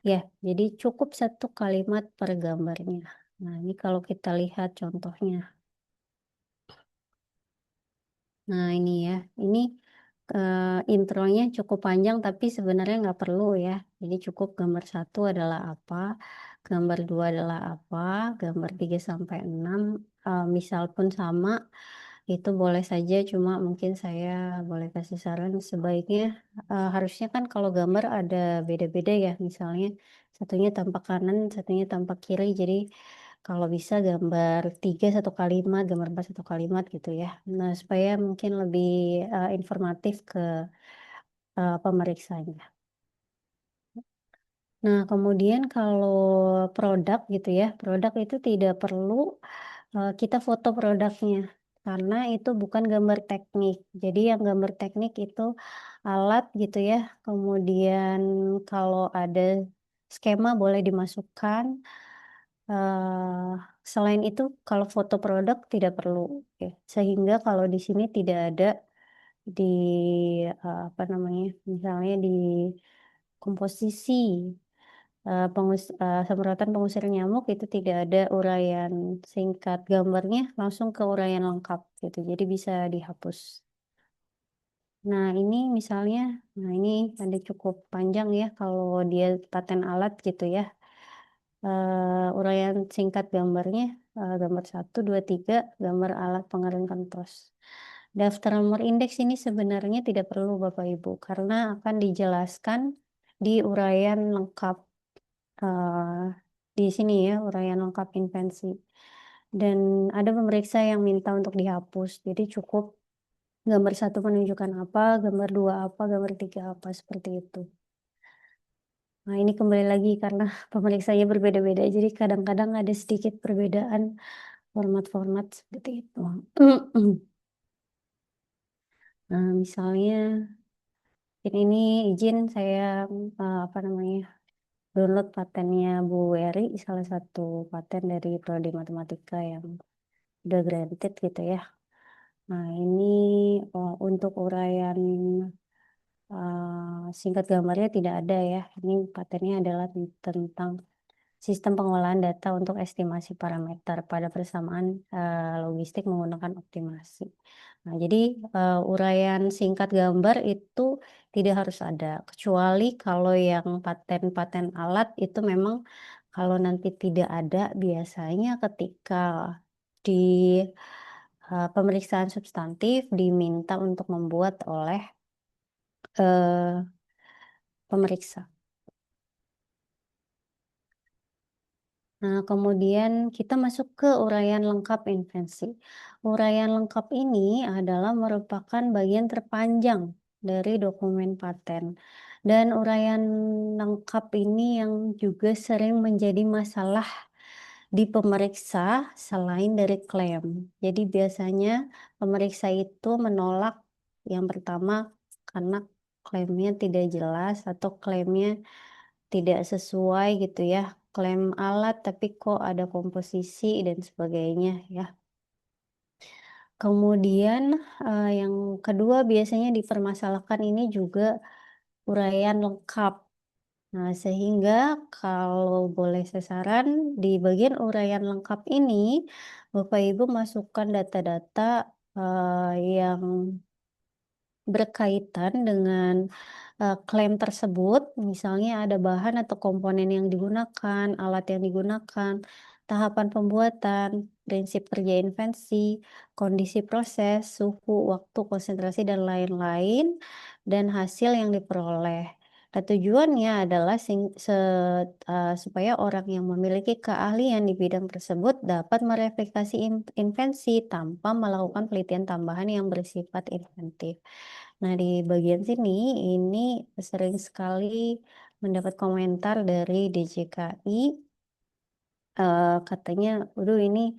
ya, jadi cukup 1 kalimat per gambarnya. Nah, ini kalau kita lihat contohnya. Nah, ini ya, ini intronya cukup panjang tapi sebenarnya nggak perlu ya. Jadi cukup gambar 1 adalah apa, gambar 2 adalah apa, gambar 3 sampai 6 misal pun sama, itu boleh saja, cuma mungkin saya boleh kasih saran sebaiknya harusnya kan kalau gambar ada beda-beda ya, misalnya satunya tampak kanan, satunya tampak kiri, jadi kalau bisa gambar 3 1 kalimat, gambar 4 1 kalimat gitu ya. Nah, supaya mungkin lebih informatif ke pemeriksanya. Nah, kemudian kalau produk gitu ya, produk itu tidak perlu kita foto produknya, karena itu bukan gambar teknik. Jadi yang gambar teknik itu alat gitu ya, kemudian kalau ada skema boleh dimasukkan, selain itu kalau foto produk tidak perlu ya. Sehingga kalau di sini tidak ada di, apa namanya, misalnya di komposisi, semprotan pengusir nyamuk itu tidak ada uraian singkat gambarnya, langsung ke uraian lengkap gitu, jadi bisa dihapus. Nah, ini misalnya, nah ini ada cukup panjang ya kalau dia paten alat gitu ya. Uraian singkat gambarnya, gambar 1, 2, 3, gambar alat pengering kempes. Daftar nomor indeks ini sebenarnya tidak perlu Bapak Ibu, karena akan dijelaskan di uraian lengkap di sini ya, uraian lengkap invensi. Dan ada pemeriksa yang minta untuk dihapus, jadi cukup gambar 1 menunjukkan apa, gambar 2 apa, gambar 3 apa, seperti itu. Nah, ini kembali lagi karena pemeriksanya berbeda-beda, jadi kadang-kadang ada sedikit perbedaan format-format seperti itu. Nah, misalnya ini izin saya apa namanya, download patennya Bu Eri, salah satu paten dari prodi matematika yang udah granted gitu ya. Nah, ini untuk uraian singkat gambarnya tidak ada ya. Ini patennya adalah tentang sistem pengolahan data untuk estimasi parameter pada persamaan logistik menggunakan optimasi. Nah, jadi uraian singkat gambar itu tidak harus ada, kecuali kalau yang paten-paten alat itu memang kalau nanti tidak ada, biasanya ketika di pemeriksaan substantif diminta untuk membuat oleh pemeriksa. Nah, kemudian kita masuk ke uraian lengkap invensi. Uraian lengkap ini adalah merupakan bagian terpanjang dari dokumen paten. Dan uraian lengkap ini yang juga sering menjadi masalah di pemeriksa selain dari klaim. Jadi biasanya pemeriksa itu menolak yang pertama karena klaimnya tidak jelas atau klaimnya tidak sesuai gitu ya. Klaim alat tapi kok ada komposisi dan sebagainya ya. Kemudian yang kedua biasanya dipermasalahkan ini juga uraian lengkap. Nah, sehingga kalau boleh saya saran di bagian uraian lengkap ini Bapak Ibu masukkan data-data yang berkaitan dengan klaim tersebut, misalnya ada bahan atau komponen yang digunakan, alat yang digunakan, tahapan pembuatan, prinsip kerja invensi, kondisi proses, suhu, waktu, konsentrasi, dan lain-lain, dan hasil yang diperoleh. Tujuannya adalah supaya orang yang memiliki keahlian di bidang tersebut dapat mereplikasi invensi tanpa melakukan penelitian tambahan yang bersifat inventif. Nah, di bagian sini ini sering sekali mendapat komentar dari DJKI, katanya, "Waduh, ini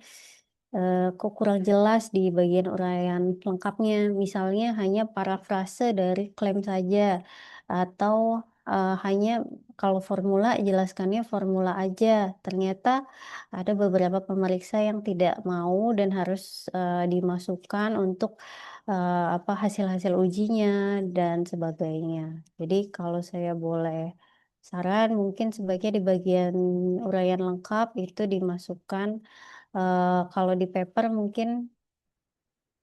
kok kurang jelas di bagian uraian lengkapnya. Misalnya hanya parafrase dari klaim saja, atau hanya kalau formula jelaskannya formula aja. Ternyata ada beberapa pemeriksa yang tidak mau dan harus dimasukkan untuk hasil-hasil ujinya dan sebagainya. Jadi kalau saya boleh saran, mungkin sebaiknya di bagian uraian lengkap itu dimasukkan, kalau di paper mungkin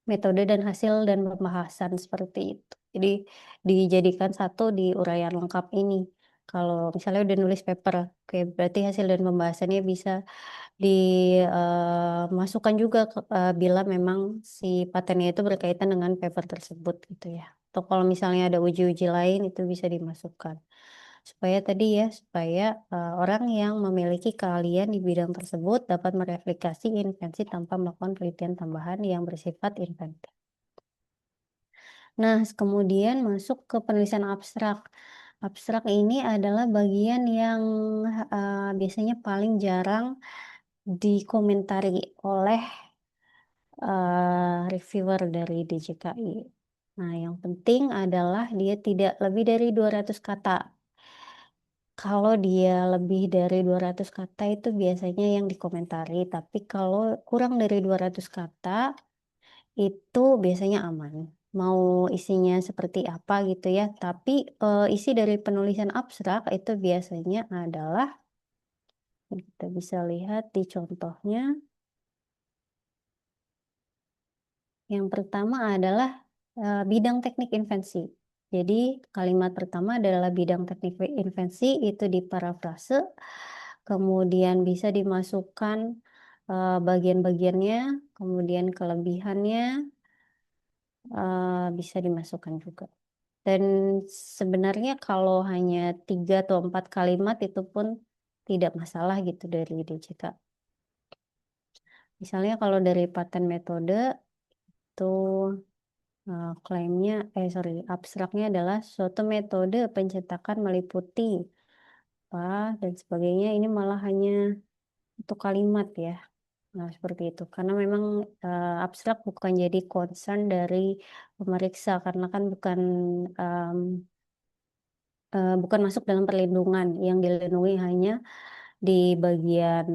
metode dan hasil dan pembahasan seperti itu. Jadi dijadikan satu di uraian lengkap ini. Kalau misalnya udah nulis paper, oke, berarti hasil dan pembahasannya bisa dimasukkan juga bila memang si patennya itu berkaitan dengan paper tersebut gitu ya. Atau kalau misalnya ada uji-uji lain itu bisa dimasukkan. Supaya orang yang memiliki keahlian di bidang tersebut dapat mereplikasi invensi tanpa melakukan penelitian tambahan yang bersifat inventif. Nah, kemudian masuk ke penulisan abstrak. Abstrak ini adalah bagian yang biasanya paling jarang dikomentari oleh reviewer dari DJKI. Nah, yang penting adalah dia tidak lebih dari 200 kata. Kalau dia lebih dari 200 kata itu biasanya yang dikomentari, tapi kalau kurang dari 200 kata itu biasanya aman. Mau isinya seperti apa gitu ya, tapi isi dari penulisan abstrak itu biasanya adalah, kita bisa lihat di contohnya. Yang pertama adalah bidang teknik invensi. Jadi kalimat pertama adalah bidang teknik invensi, itu diparafrase, kemudian bisa dimasukkan bagian-bagiannya, kemudian kelebihannya bisa dimasukkan juga. Dan sebenarnya kalau hanya 3 atau 4 kalimat itu pun tidak masalah gitu dari DJK. Misalnya kalau dari paten metode itu abstraknya adalah suatu metode pencetakan meliputi dan sebagainya. Ini malah hanya 1 kalimat ya. Nah, seperti itu. Karena memang abstrak bukan jadi concern dari pemeriksa karena kan bukan masuk dalam perlindungan. Yang dilindungi hanya di bagian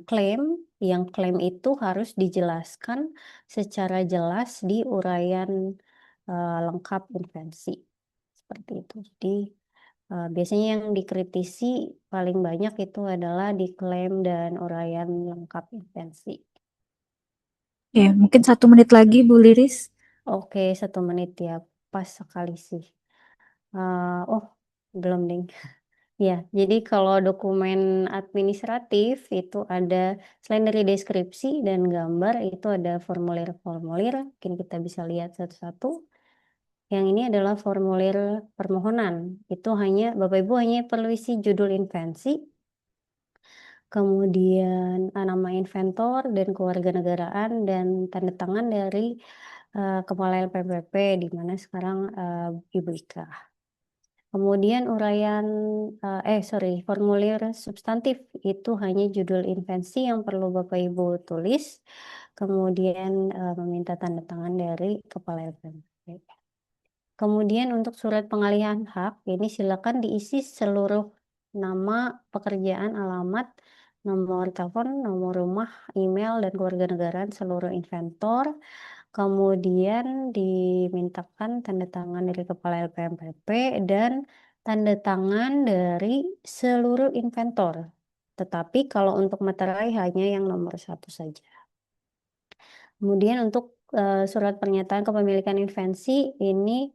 klaim, yang klaim itu harus dijelaskan secara jelas di uraian lengkap invensi. Seperti itu. Jadi biasanya yang dikritisi paling banyak itu adalah di klaim dan uraian lengkap invensi. Ya, mungkin 1 menit lagi Bu Liris. Oke, 1 menit ya, pas sekali sih. Belum ding. Ya, jadi kalau dokumen administratif itu ada, selain dari deskripsi dan gambar, itu ada formulir-formulir, mungkin kita bisa lihat satu-satu. Yang ini adalah formulir permohonan, itu Bapak Ibu hanya perlu isi judul invensi, kemudian nama inventor dan kewarganegaraan dan tanda tangan dari Kepala LPPP, di mana sekarang Ibu Ika. Kemudian formulir substantif itu hanya judul invensi yang perlu Bapak Ibu tulis, kemudian meminta tanda tangan dari Kepala LPPP. Kemudian untuk surat pengalihan hak, ini silakan diisi seluruh nama, pekerjaan, alamat, nomor telepon, nomor rumah, email, dan kewarganegaraan seluruh inventor. Kemudian dimintakan tanda tangan dari Kepala LPMPP dan tanda tangan dari seluruh inventor. Tetapi kalau untuk materai hanya yang nomor 1 saja. Kemudian untuk surat pernyataan kepemilikan invensi ini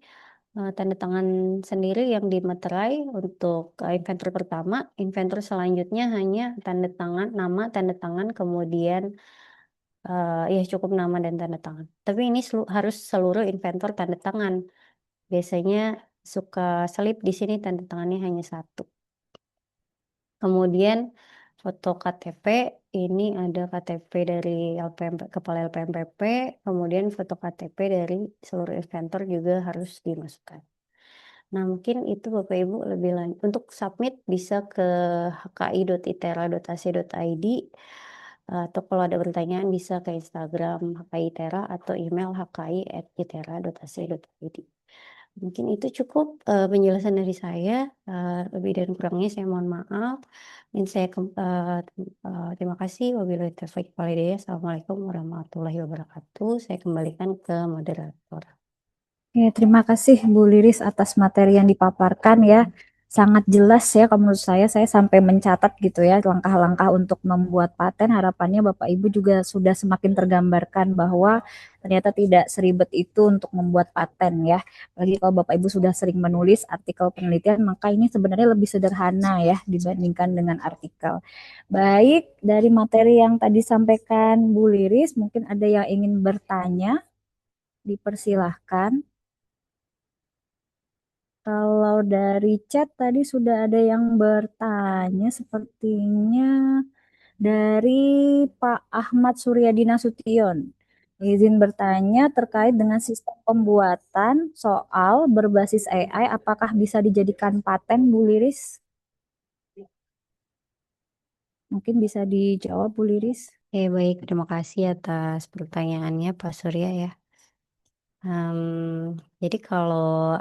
tanda tangan sendiri yang dimeterai untuk inventor pertama. Inventor selanjutnya hanya tanda tangan, nama, tanda tangan, kemudian ya cukup nama dan tanda tangan. Tapi ini harus seluruh inventor tanda tangan. Biasanya suka selip di sini tanda tangannya hanya 1. Kemudian foto KTP, ini ada KTP dari Kepala LPMPP, kemudian foto KTP dari seluruh inventor juga harus dimasukkan. Nah, mungkin itu Bapak Ibu lebih lanjut. Untuk submit bisa ke hki.itera.ac.id, atau kalau ada pertanyaan bisa ke Instagram HKI Itera atau email hki@itera.ac.id. Mungkin itu cukup penjelasan dari saya. Lebih dan kurangnya saya mohon maaf. Dan saya terima kasih. Wabillahi taufiq wal hidayah. Assalamualaikum warahmatullahi wabarakatuh. Saya kembalikan ke moderator. Ya, terima kasih Bu Liris atas materi yang dipaparkan ya. Sangat jelas ya kalau menurut saya sampai mencatat gitu ya langkah-langkah untuk membuat paten. Harapannya Bapak Ibu juga sudah semakin tergambarkan bahwa ternyata tidak seribet itu untuk membuat paten ya. Apalagi kalau Bapak Ibu sudah sering menulis artikel penelitian, maka ini sebenarnya lebih sederhana ya dibandingkan dengan artikel. Baik, dari materi yang tadi sampaikan Bu Liris, mungkin ada yang ingin bertanya, dipersilahkan. Kalau dari chat tadi sudah ada yang bertanya, sepertinya dari Pak Ahmad Suryadi Nasution. Izin bertanya terkait dengan sistem pembuatan soal berbasis AI, apakah bisa dijadikan paten, Bu Liris? Mungkin bisa dijawab, Bu Liris. Baik, terima kasih atas pertanyaannya Pak Surya ya. Jadi kalau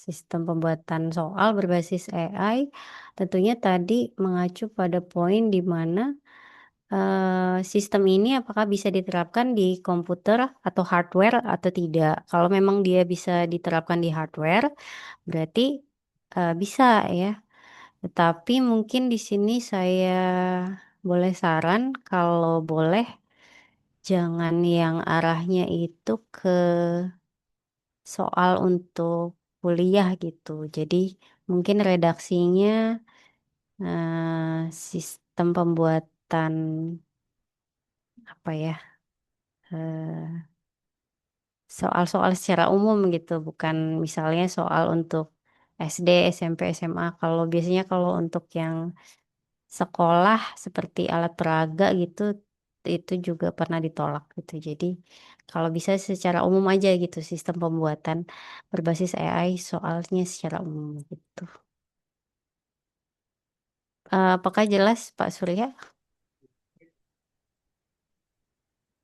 sistem pembuatan soal berbasis AI tentunya tadi mengacu pada poin di mana sistem ini apakah bisa diterapkan di komputer atau hardware atau tidak. Kalau memang dia bisa diterapkan di hardware, berarti bisa ya. Tetapi mungkin di sini saya boleh saran, kalau boleh jangan yang arahnya itu ke soal untuk kuliah gitu. Jadi mungkin redaksinya sistem pembuatan apa ya? Soal-soal secara umum gitu, bukan misalnya soal untuk SD, SMP, SMA. Kalau biasanya kalau untuk yang sekolah seperti alat peraga gitu, itu juga pernah ditolak gitu. Jadi kalau bisa secara umum aja gitu sistem pembuatan berbasis AI soalnya secara umum gitu. Apakah jelas Pak Surya?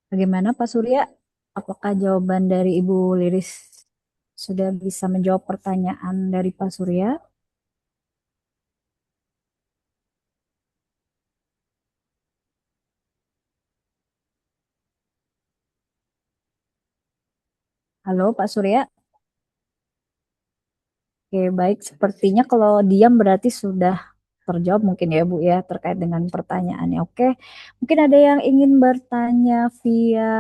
Bagaimana Pak Surya? Apakah jawaban dari Ibu Liris sudah bisa menjawab pertanyaan dari Pak Surya? Halo Pak Surya. Oke, baik. Sepertinya kalau diam berarti sudah terjawab mungkin ya Bu ya terkait dengan pertanyaannya. Oke, mungkin ada yang ingin bertanya via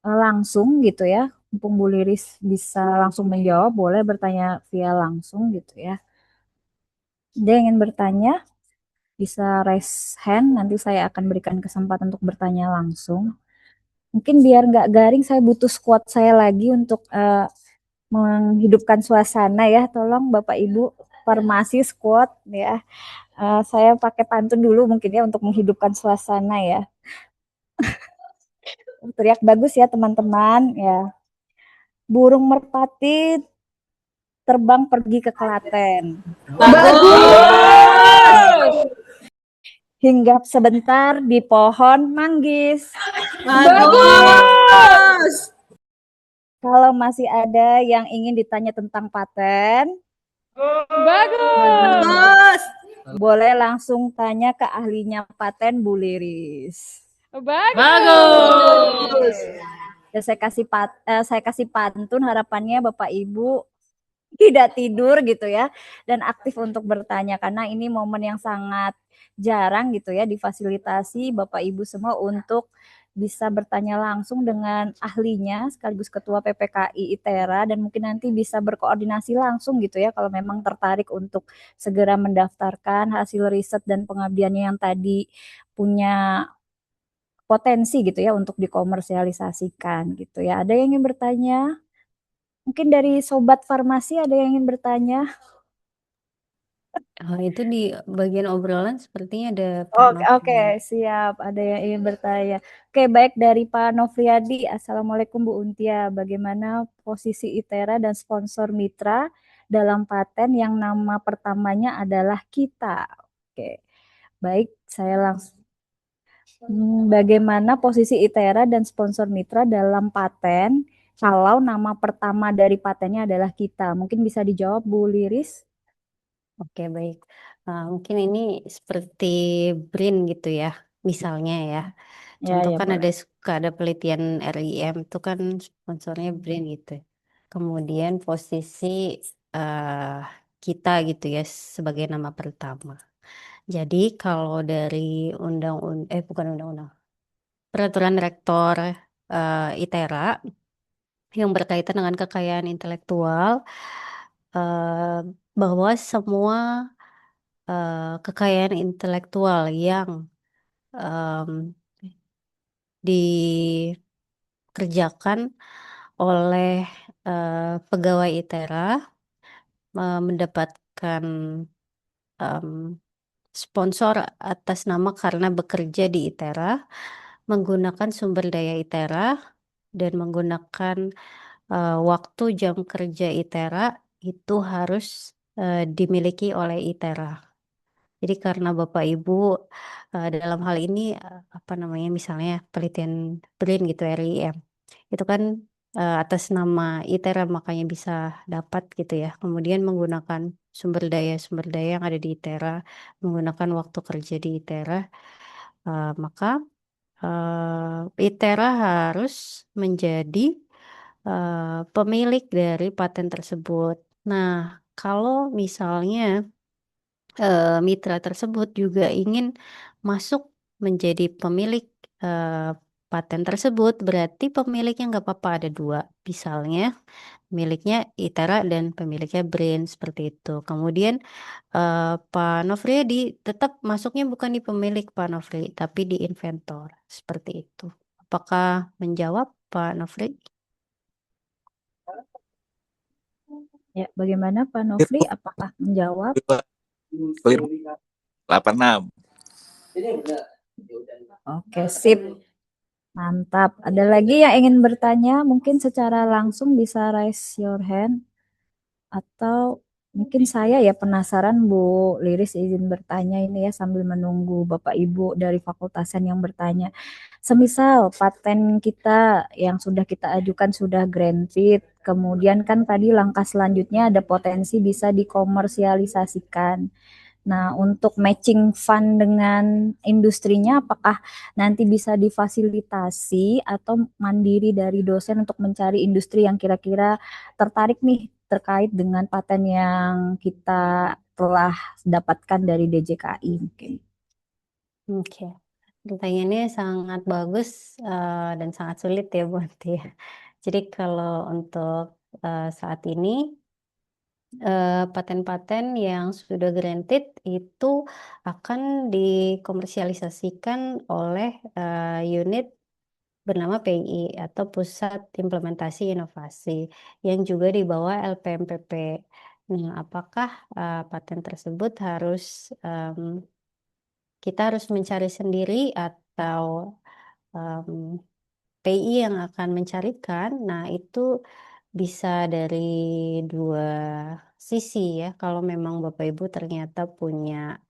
langsung gitu ya. Mumpung Bu Liris bisa langsung menjawab, boleh bertanya via langsung gitu ya. Dia ingin bertanya, bisa raise hand, nanti saya akan berikan kesempatan untuk bertanya langsung. Mungkin biar nggak garing, saya butuh squad saya lagi untuk menghidupkan suasana ya. Tolong Bapak Ibu formasi squad ya. Saya pakai pantun dulu mungkin ya untuk menghidupkan suasana ya. Teriak bagus ya teman-teman ya. Burung merpati terbang pergi ke Klaten. Bagus. Hinggap sebentar di pohon manggis. Bagus. Kalau masih ada yang ingin ditanya tentang paten, Bagus. boleh langsung tanya ke ahlinya paten Bu Liris. Bagus. Ya, saya kasih pantun, harapannya Bapak Ibu tidak tidur gitu ya dan aktif untuk bertanya karena ini momen yang sangat jarang gitu ya difasilitasi Bapak Ibu semua untuk bisa bertanya langsung dengan ahlinya sekaligus ketua PPKI ITERA dan mungkin nanti bisa berkoordinasi langsung gitu ya kalau memang tertarik untuk segera mendaftarkan hasil riset dan pengabdiannya yang tadi punya potensi gitu ya untuk dikomersialisasikan gitu ya. Ada yang ingin bertanya? Mungkin dari Sobat Farmasi ada yang ingin bertanya? Itu di bagian obrolan sepertinya ada Pak Oke, oke, Nofri. siap. Ada yang ingin bertanya. Oke, baik dari Pak Nofriyadi. Assalamualaikum Bu Untia. Bagaimana posisi ITERA dan sponsor mitra dalam paten yang nama pertamanya adalah kita? Oke, baik. Saya langsung. Bagaimana posisi ITERA dan sponsor mitra dalam paten kalau nama pertama dari patennya adalah kita? Mungkin bisa dijawab Bu Liris. Oke, baik. Mungkin ini seperti BRIN gitu ya, misalnya ya. Ya, Contoh ya kan boleh. suka ada penelitian RIM itu kan sponsornya BRIN gitu. Kemudian posisi eh, kita gitu ya sebagai nama pertama. Jadi kalau dari bukan undang-undang, peraturan rektor ITERA yang berkaitan dengan kekayaan intelektual, eh, bahwa semua kekayaan intelektual yang em, dikerjakan oleh pegawai ITERA mendapatkan em, sponsor atas nama karena bekerja di ITERA, menggunakan sumber daya ITERA, dan menggunakan waktu jam kerja ITERA itu harus dimiliki oleh ITERA. Jadi karena Bapak Ibu dalam hal ini apa namanya misalnya penelitian BRIN gitu RIM itu kan atas nama ITERA makanya bisa dapat gitu ya. Kemudian menggunakan sumber daya yang ada di ITERA, menggunakan waktu kerja di ITERA, maka ITERA harus menjadi pemilik dari paten tersebut. Nah, kalau misalnya mitra tersebut juga ingin masuk menjadi pemilik eh, paten tersebut, berarti pemiliknya nggak apa-apa ada dua. Misalnya miliknya ITERA dan pemiliknya BRIN seperti itu. Kemudian Pak Nofriyadi tetap masuknya bukan di pemilik Pak Nofri, tapi di inventor seperti itu. Apakah menjawab Pak Nofri? Ya, bagaimana Pak Nofri? Apakah menjawab? Clear 86. Oke, sip. Mantap. Ada lagi yang ingin bertanya? Mungkin secara langsung bisa raise your hand. Atau mungkin saya ya penasaran Bu Liris izin bertanya ini ya sambil menunggu Bapak Ibu dari fakultasan yang bertanya. Semisal paten kita yang sudah kita ajukan sudah granted, kemudian kan tadi langkah selanjutnya ada potensi bisa dikomersialisasikan. Nah, untuk matching fund dengan industrinya, apakah nanti bisa difasilitasi atau mandiri dari dosen untuk mencari industri yang kira-kira tertarik nih terkait dengan paten yang kita telah dapatkan dari DJKI mungkin. Oke, pertanyaannya sangat bagus dan sangat sulit ya Bu Anti ya. Jadi kalau untuk saat ini paten-paten yang sudah granted itu akan dikomersialisasikan oleh unit bernama PII atau Pusat Implementasi Inovasi yang juga di bawah LPMPP. Nah, apakah paten tersebut kita harus mencari sendiri atau PI yang akan mencarikan? Nah, itu bisa dari dua sisi ya. Kalau memang Bapak Ibu ternyata punya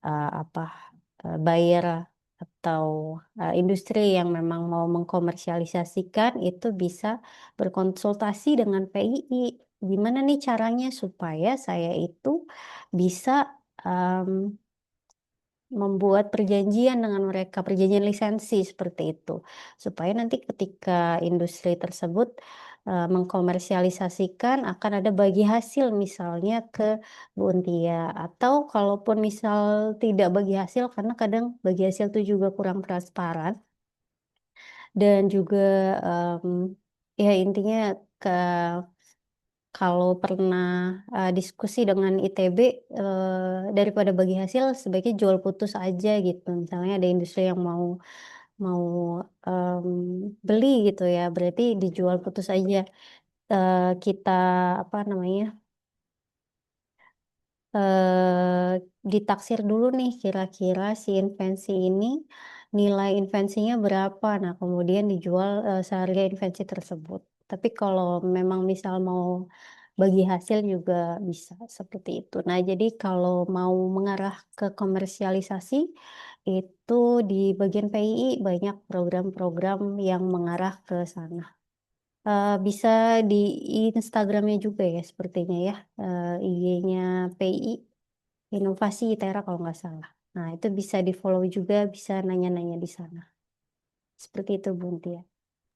apa buyer atau industri yang memang mau mengkomersialisasikan itu bisa berkonsultasi dengan PII. Gimana nih caranya supaya saya itu bisa membuat perjanjian dengan mereka, perjanjian lisensi seperti itu, supaya nanti ketika industri tersebut mengkomersialisasikan akan ada bagi hasil misalnya ke Bu Untia, atau kalaupun misal tidak bagi hasil karena kadang bagi hasil itu juga kurang transparan dan juga ya intinya ke kalau pernah diskusi dengan ITB daripada bagi hasil sebaiknya jual putus aja gitu. Misalnya ada industri yang mau mau beli gitu ya, berarti dijual putus aja. kita apa namanya eh, ditaksir dulu nih kira-kira si invensi ini nilai invensinya berapa. Nah, kemudian dijual seharga invensi tersebut. Tapi kalau memang misal mau bagi hasil juga bisa seperti itu. Nah, jadi kalau mau mengarah ke komersialisasi itu di bagian PII banyak program-program yang mengarah ke sana. Bisa di Instagramnya juga ya sepertinya ya, IG-nya PI Inovasi ITERA kalau nggak salah. Nah, itu bisa di-follow juga, bisa nanya-nanya di sana. Seperti itu, Bu Tia.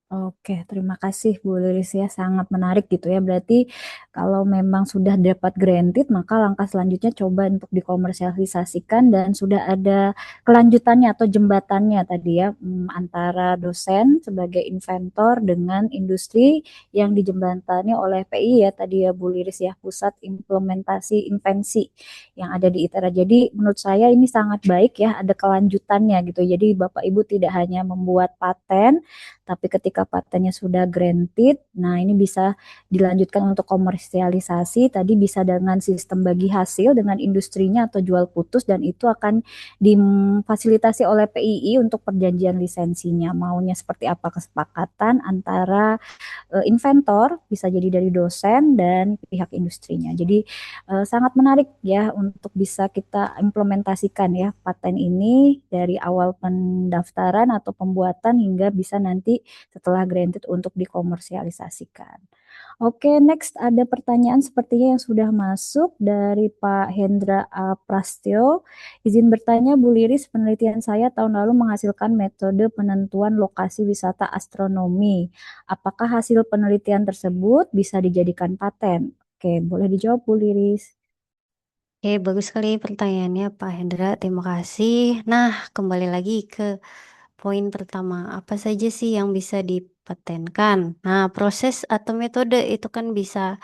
Oke, terima kasih Bu Lilis ya, sangat menarik gitu ya. Berarti kalau memang sudah dapat granted, maka langkah selanjutnya coba untuk dikomersialisasikan dan sudah ada kelanjutannya atau jembatannya tadi ya, antara dosen sebagai inventor dengan industri yang dijembatani oleh PI ya tadi ya Bu Lilis ya, Pusat Implementasi Invensi yang ada di ITERA. Jadi menurut saya ini sangat baik ya, ada kelanjutannya gitu. Jadi Bapak Ibu tidak hanya membuat paten, tapi ketika patennya sudah granted, nah ini bisa dilanjutkan untuk komersialisasi. Tadi bisa dengan sistem bagi hasil dengan industrinya atau jual putus dan itu akan difasilitasi oleh PII untuk perjanjian lisensinya. Maunya seperti apa kesepakatan antara inventor, bisa jadi dari dosen dan pihak industrinya. Jadi sangat menarik ya untuk bisa kita implementasikan ya paten ini dari awal pendaftaran atau pembuatan hingga bisa nanti setelah granted untuk dikomersialisasikan. Oke, next ada pertanyaan sepertinya yang sudah masuk dari Pak Hendra A. Prastyo. Izin bertanya, Bu Liris, penelitian saya tahun lalu menghasilkan metode penentuan lokasi wisata astronomi. Apakah hasil penelitian tersebut bisa dijadikan paten? Oke, boleh dijawab Bu Liris. Oke, bagus sekali pertanyaannya Pak Hendra. Terima kasih. Nah, kembali lagi ke poin pertama. Apa saja sih yang bisa dipatenkan? Nah, proses atau metode itu kan bisa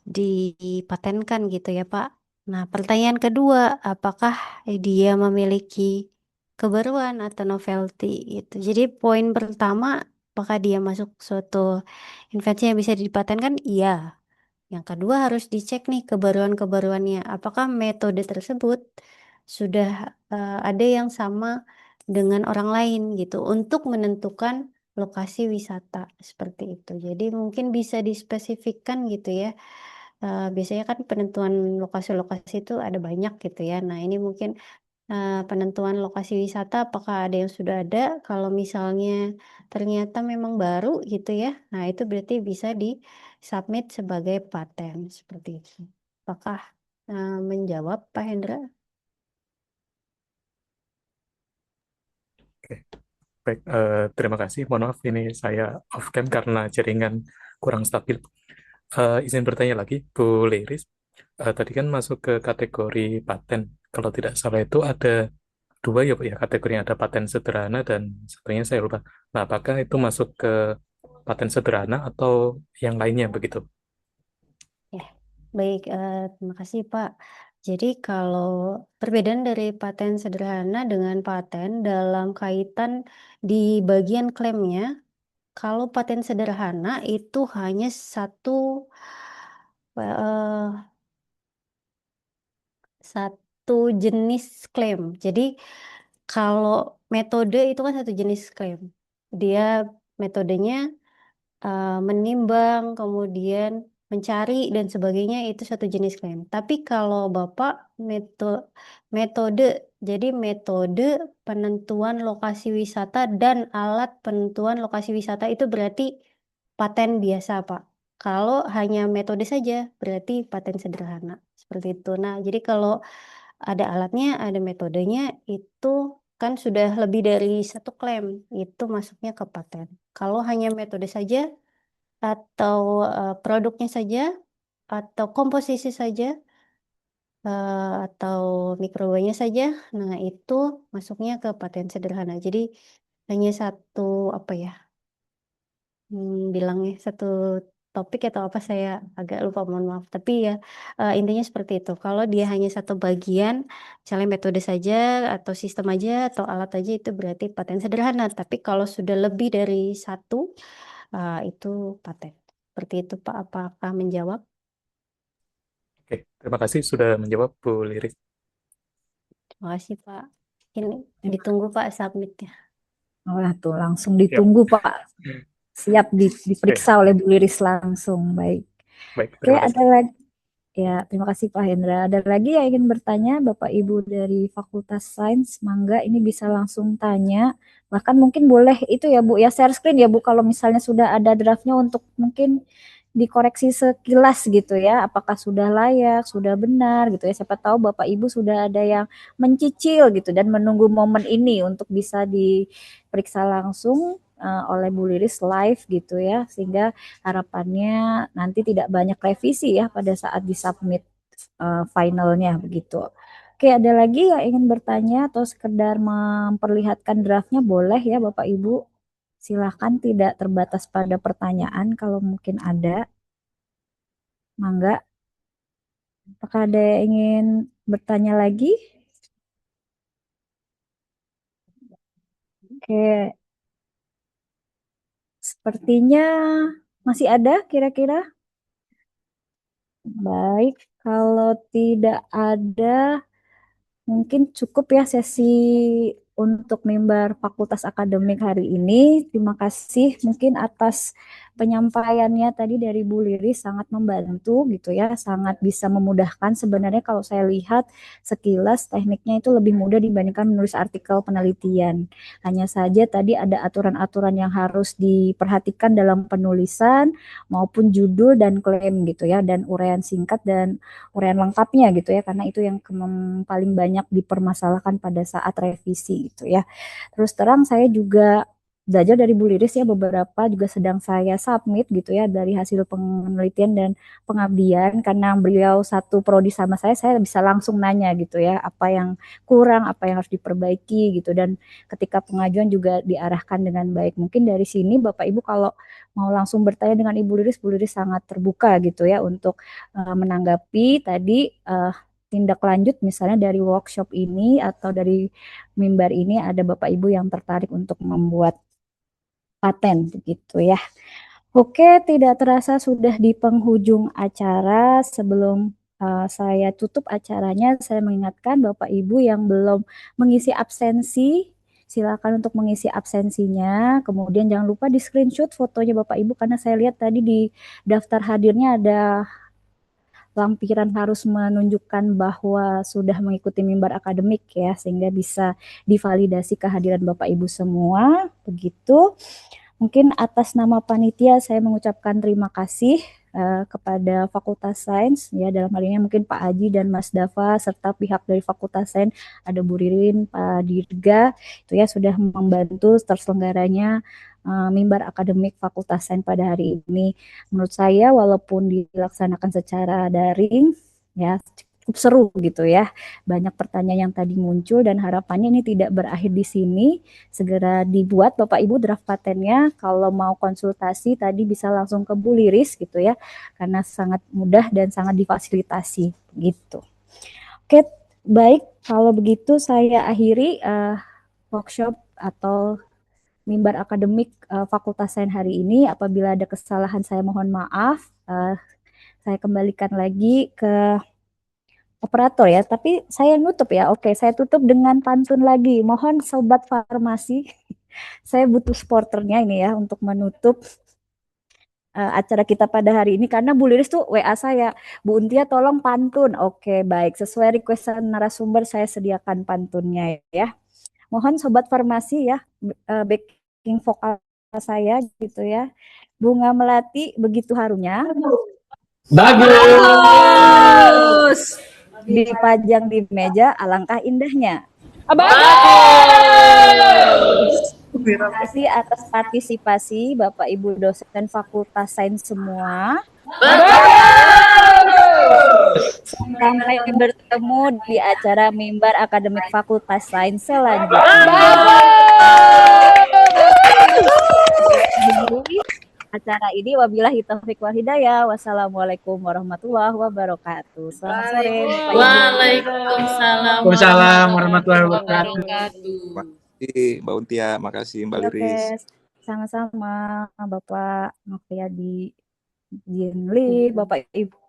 dipatenkan gitu ya, Pak. Nah, pertanyaan kedua, apakah dia memiliki kebaruan atau novelty gitu. Jadi poin pertama, apakah dia masuk suatu invensi yang bisa dipatenkan? Iya. Yang kedua harus dicek nih kebaruan-kebaruannya. Apakah metode tersebut sudah ada yang sama dengan orang lain gitu untuk menentukan lokasi wisata seperti itu. Jadi mungkin bisa dispesifikkan gitu ya. Biasanya kan penentuan lokasi-lokasi itu ada banyak gitu ya. Nah, ini mungkin penentuan lokasi wisata apakah ada yang sudah ada. Kalau misalnya ternyata memang baru gitu ya. Nah, itu berarti bisa di-submit sebagai paten seperti itu. Apakah menjawab Pak Hendra? Oke, baik. Terima kasih. Mohon maaf ini saya off cam karena jaringan kurang stabil. Izin bertanya lagi, Bu Liris. Tadi kan masuk ke kategori paten. Kalau tidak salah itu ada dua ya, Pak, ya, kategorinya ada paten sederhana dan satunya saya lupa. Nah, apakah itu masuk ke paten sederhana atau yang lainnya begitu? Ya, baik. Terima kasih Pak. Jadi kalau perbedaan dari paten sederhana dengan paten dalam kaitan di bagian klaimnya, kalau paten sederhana itu hanya eh, satu jenis klaim. Jadi kalau metode itu kan satu jenis klaim. Dia metodenya menimbang, kemudian mencari dan sebagainya itu satu jenis klaim. Tapi kalau Bapak metode, jadi metode penentuan lokasi wisata dan alat penentuan lokasi wisata itu berarti paten biasa, Pak. Kalau hanya metode saja berarti paten sederhana. Seperti itu. Nah, jadi kalau ada alatnya, ada metodenya, itu kan sudah lebih dari satu klaim. Itu masuknya ke paten. Kalau hanya metode saja, atau produknya saja, atau komposisi saja, atau mikrobanya saja, nah itu masuknya ke paten sederhana. Jadi hanya satu apa ya, bilangnya satu topik atau apa saya agak lupa, mohon maaf. Tapi ya intinya seperti itu. Kalau dia hanya satu bagian, misalnya metode saja atau sistem aja atau alat aja itu berarti paten sederhana. Tapi kalau sudah lebih dari satu, itu paten. Seperti itu Pak, apakah menjawab? Oke, terima kasih sudah menjawab Bu Liris. Terima kasih Pak. Ini ditunggu Pak submitnya. Wah, tuh langsung Siap. ditunggu Pak. Siap Oke, diperiksa oleh Bu Liris langsung. Baik. baik, Oke, terima ada kasih. lagi. Ya, terima kasih Pak Hendra. Ada lagi yang ingin bertanya, Bapak Ibu dari Fakultas Sains, mangga ini bisa langsung tanya. Bahkan mungkin boleh itu ya Bu, ya share screen ya Bu, kalau misalnya sudah ada draftnya untuk mungkin dikoreksi sekilas gitu ya, apakah sudah layak, sudah benar gitu ya. Siapa tahu Bapak Ibu sudah ada yang mencicil gitu dan menunggu momen ini untuk bisa diperiksa langsung oleh Bu Liris live gitu ya, sehingga harapannya nanti tidak banyak revisi ya pada saat disubmit finalnya begitu. Oke, ada lagi yang ingin bertanya atau sekedar memperlihatkan draftnya boleh ya Bapak Ibu. Silahkan, tidak terbatas pada pertanyaan kalau mungkin ada. Mangga. Apakah ada yang ingin bertanya lagi? Oke, sepertinya masih ada kira-kira. Baik, kalau tidak ada, mungkin cukup ya sesi untuk mimbar Fakultas Akademik hari ini. Terima kasih mungkin atas penyampaiannya tadi dari Bu Liris, sangat membantu gitu ya, sangat bisa memudahkan. Sebenarnya kalau saya lihat sekilas tekniknya itu lebih mudah dibandingkan menulis artikel penelitian. Hanya saja tadi ada aturan-aturan yang harus diperhatikan dalam penulisan maupun judul dan klaim gitu ya, dan uraian singkat dan uraian lengkapnya gitu ya, karena itu yang paling banyak dipermasalahkan pada saat revisi gitu ya. Terus terang saya juga belajar dari Bu Liris ya, beberapa juga sedang saya submit gitu ya dari hasil penelitian dan pengabdian, karena beliau satu prodi sama saya bisa langsung nanya gitu ya, apa yang kurang, apa yang harus diperbaiki gitu, dan ketika pengajuan juga diarahkan dengan baik. Mungkin dari sini Bapak Ibu kalau mau langsung bertanya dengan Ibu Liris, Bu Liris sangat terbuka gitu ya untuk menanggapi tadi tindak lanjut misalnya dari workshop ini atau dari mimbar ini ada Bapak Ibu yang tertarik untuk membuat paten begitu ya. Oke, tidak terasa sudah di penghujung acara. Sebelum saya tutup acaranya, saya mengingatkan Bapak Ibu yang belum mengisi absensi, silakan untuk mengisi absensinya. Kemudian jangan lupa di screenshot fotonya Bapak Ibu, karena saya lihat tadi di daftar hadirnya ada lampiran harus menunjukkan bahwa sudah mengikuti mimbar akademik ya, sehingga bisa divalidasi kehadiran Bapak Ibu semua. Begitu. Mungkin atas nama panitia saya mengucapkan terima kasih kepada Fakultas Sains ya, dalam hal ini mungkin Pak Aji dan Mas Dava serta pihak dari Fakultas Sains, ada Bu Ririn, Pak Dirga itu ya, sudah membantu terselenggaranya mimbar akademik Fakultas Sains pada hari ini. Menurut saya walaupun dilaksanakan secara daring ya cukup seru gitu ya. Banyak pertanyaan yang tadi muncul dan harapannya ini tidak berakhir di sini. Segera dibuat Bapak Ibu draft patennya. Kalau mau konsultasi tadi bisa langsung ke Bu Liris gitu ya. Karena sangat mudah dan sangat difasilitasi gitu. Oke, baik. Kalau begitu saya akhiri workshop atau mimbar akademik Fakultas Sains hari ini. Apabila ada kesalahan saya mohon maaf. Saya kembalikan lagi ke operator ya, tapi saya nutup ya. Oke, saya tutup dengan pantun lagi. Mohon sobat farmasi, saya butuh supporternya ini ya untuk menutup acara kita pada hari ini, karena Bu Liris tuh WA saya, Bu Untia tolong pantun. Oke, baik. Sesuai requestan narasumber saya sediakan pantunnya ya. Mohon sobat farmasi ya, backing vokal saya gitu ya. Bunga melati begitu harumnya. Bagus. Dipajang di meja alangkah indahnya. Terima kasih atas partisipasi Bapak Ibu dosen Fakultas Sains semua. Sampai bertemu di acara mimbar akademik Fakultas Sains selanjutnya. Acara ini wabillahi taufiq wal hidayah. Wassalamualaikum warahmatullahi wabarakatuh. Selamat sore Bapak Ibu. Waalaikumsalam warahmatullahi wabarakatuh. Mbak Untia, makasih Mbak Liris. Oke, sama-sama Bapak Noviadi. Jinli, Bapak Ibu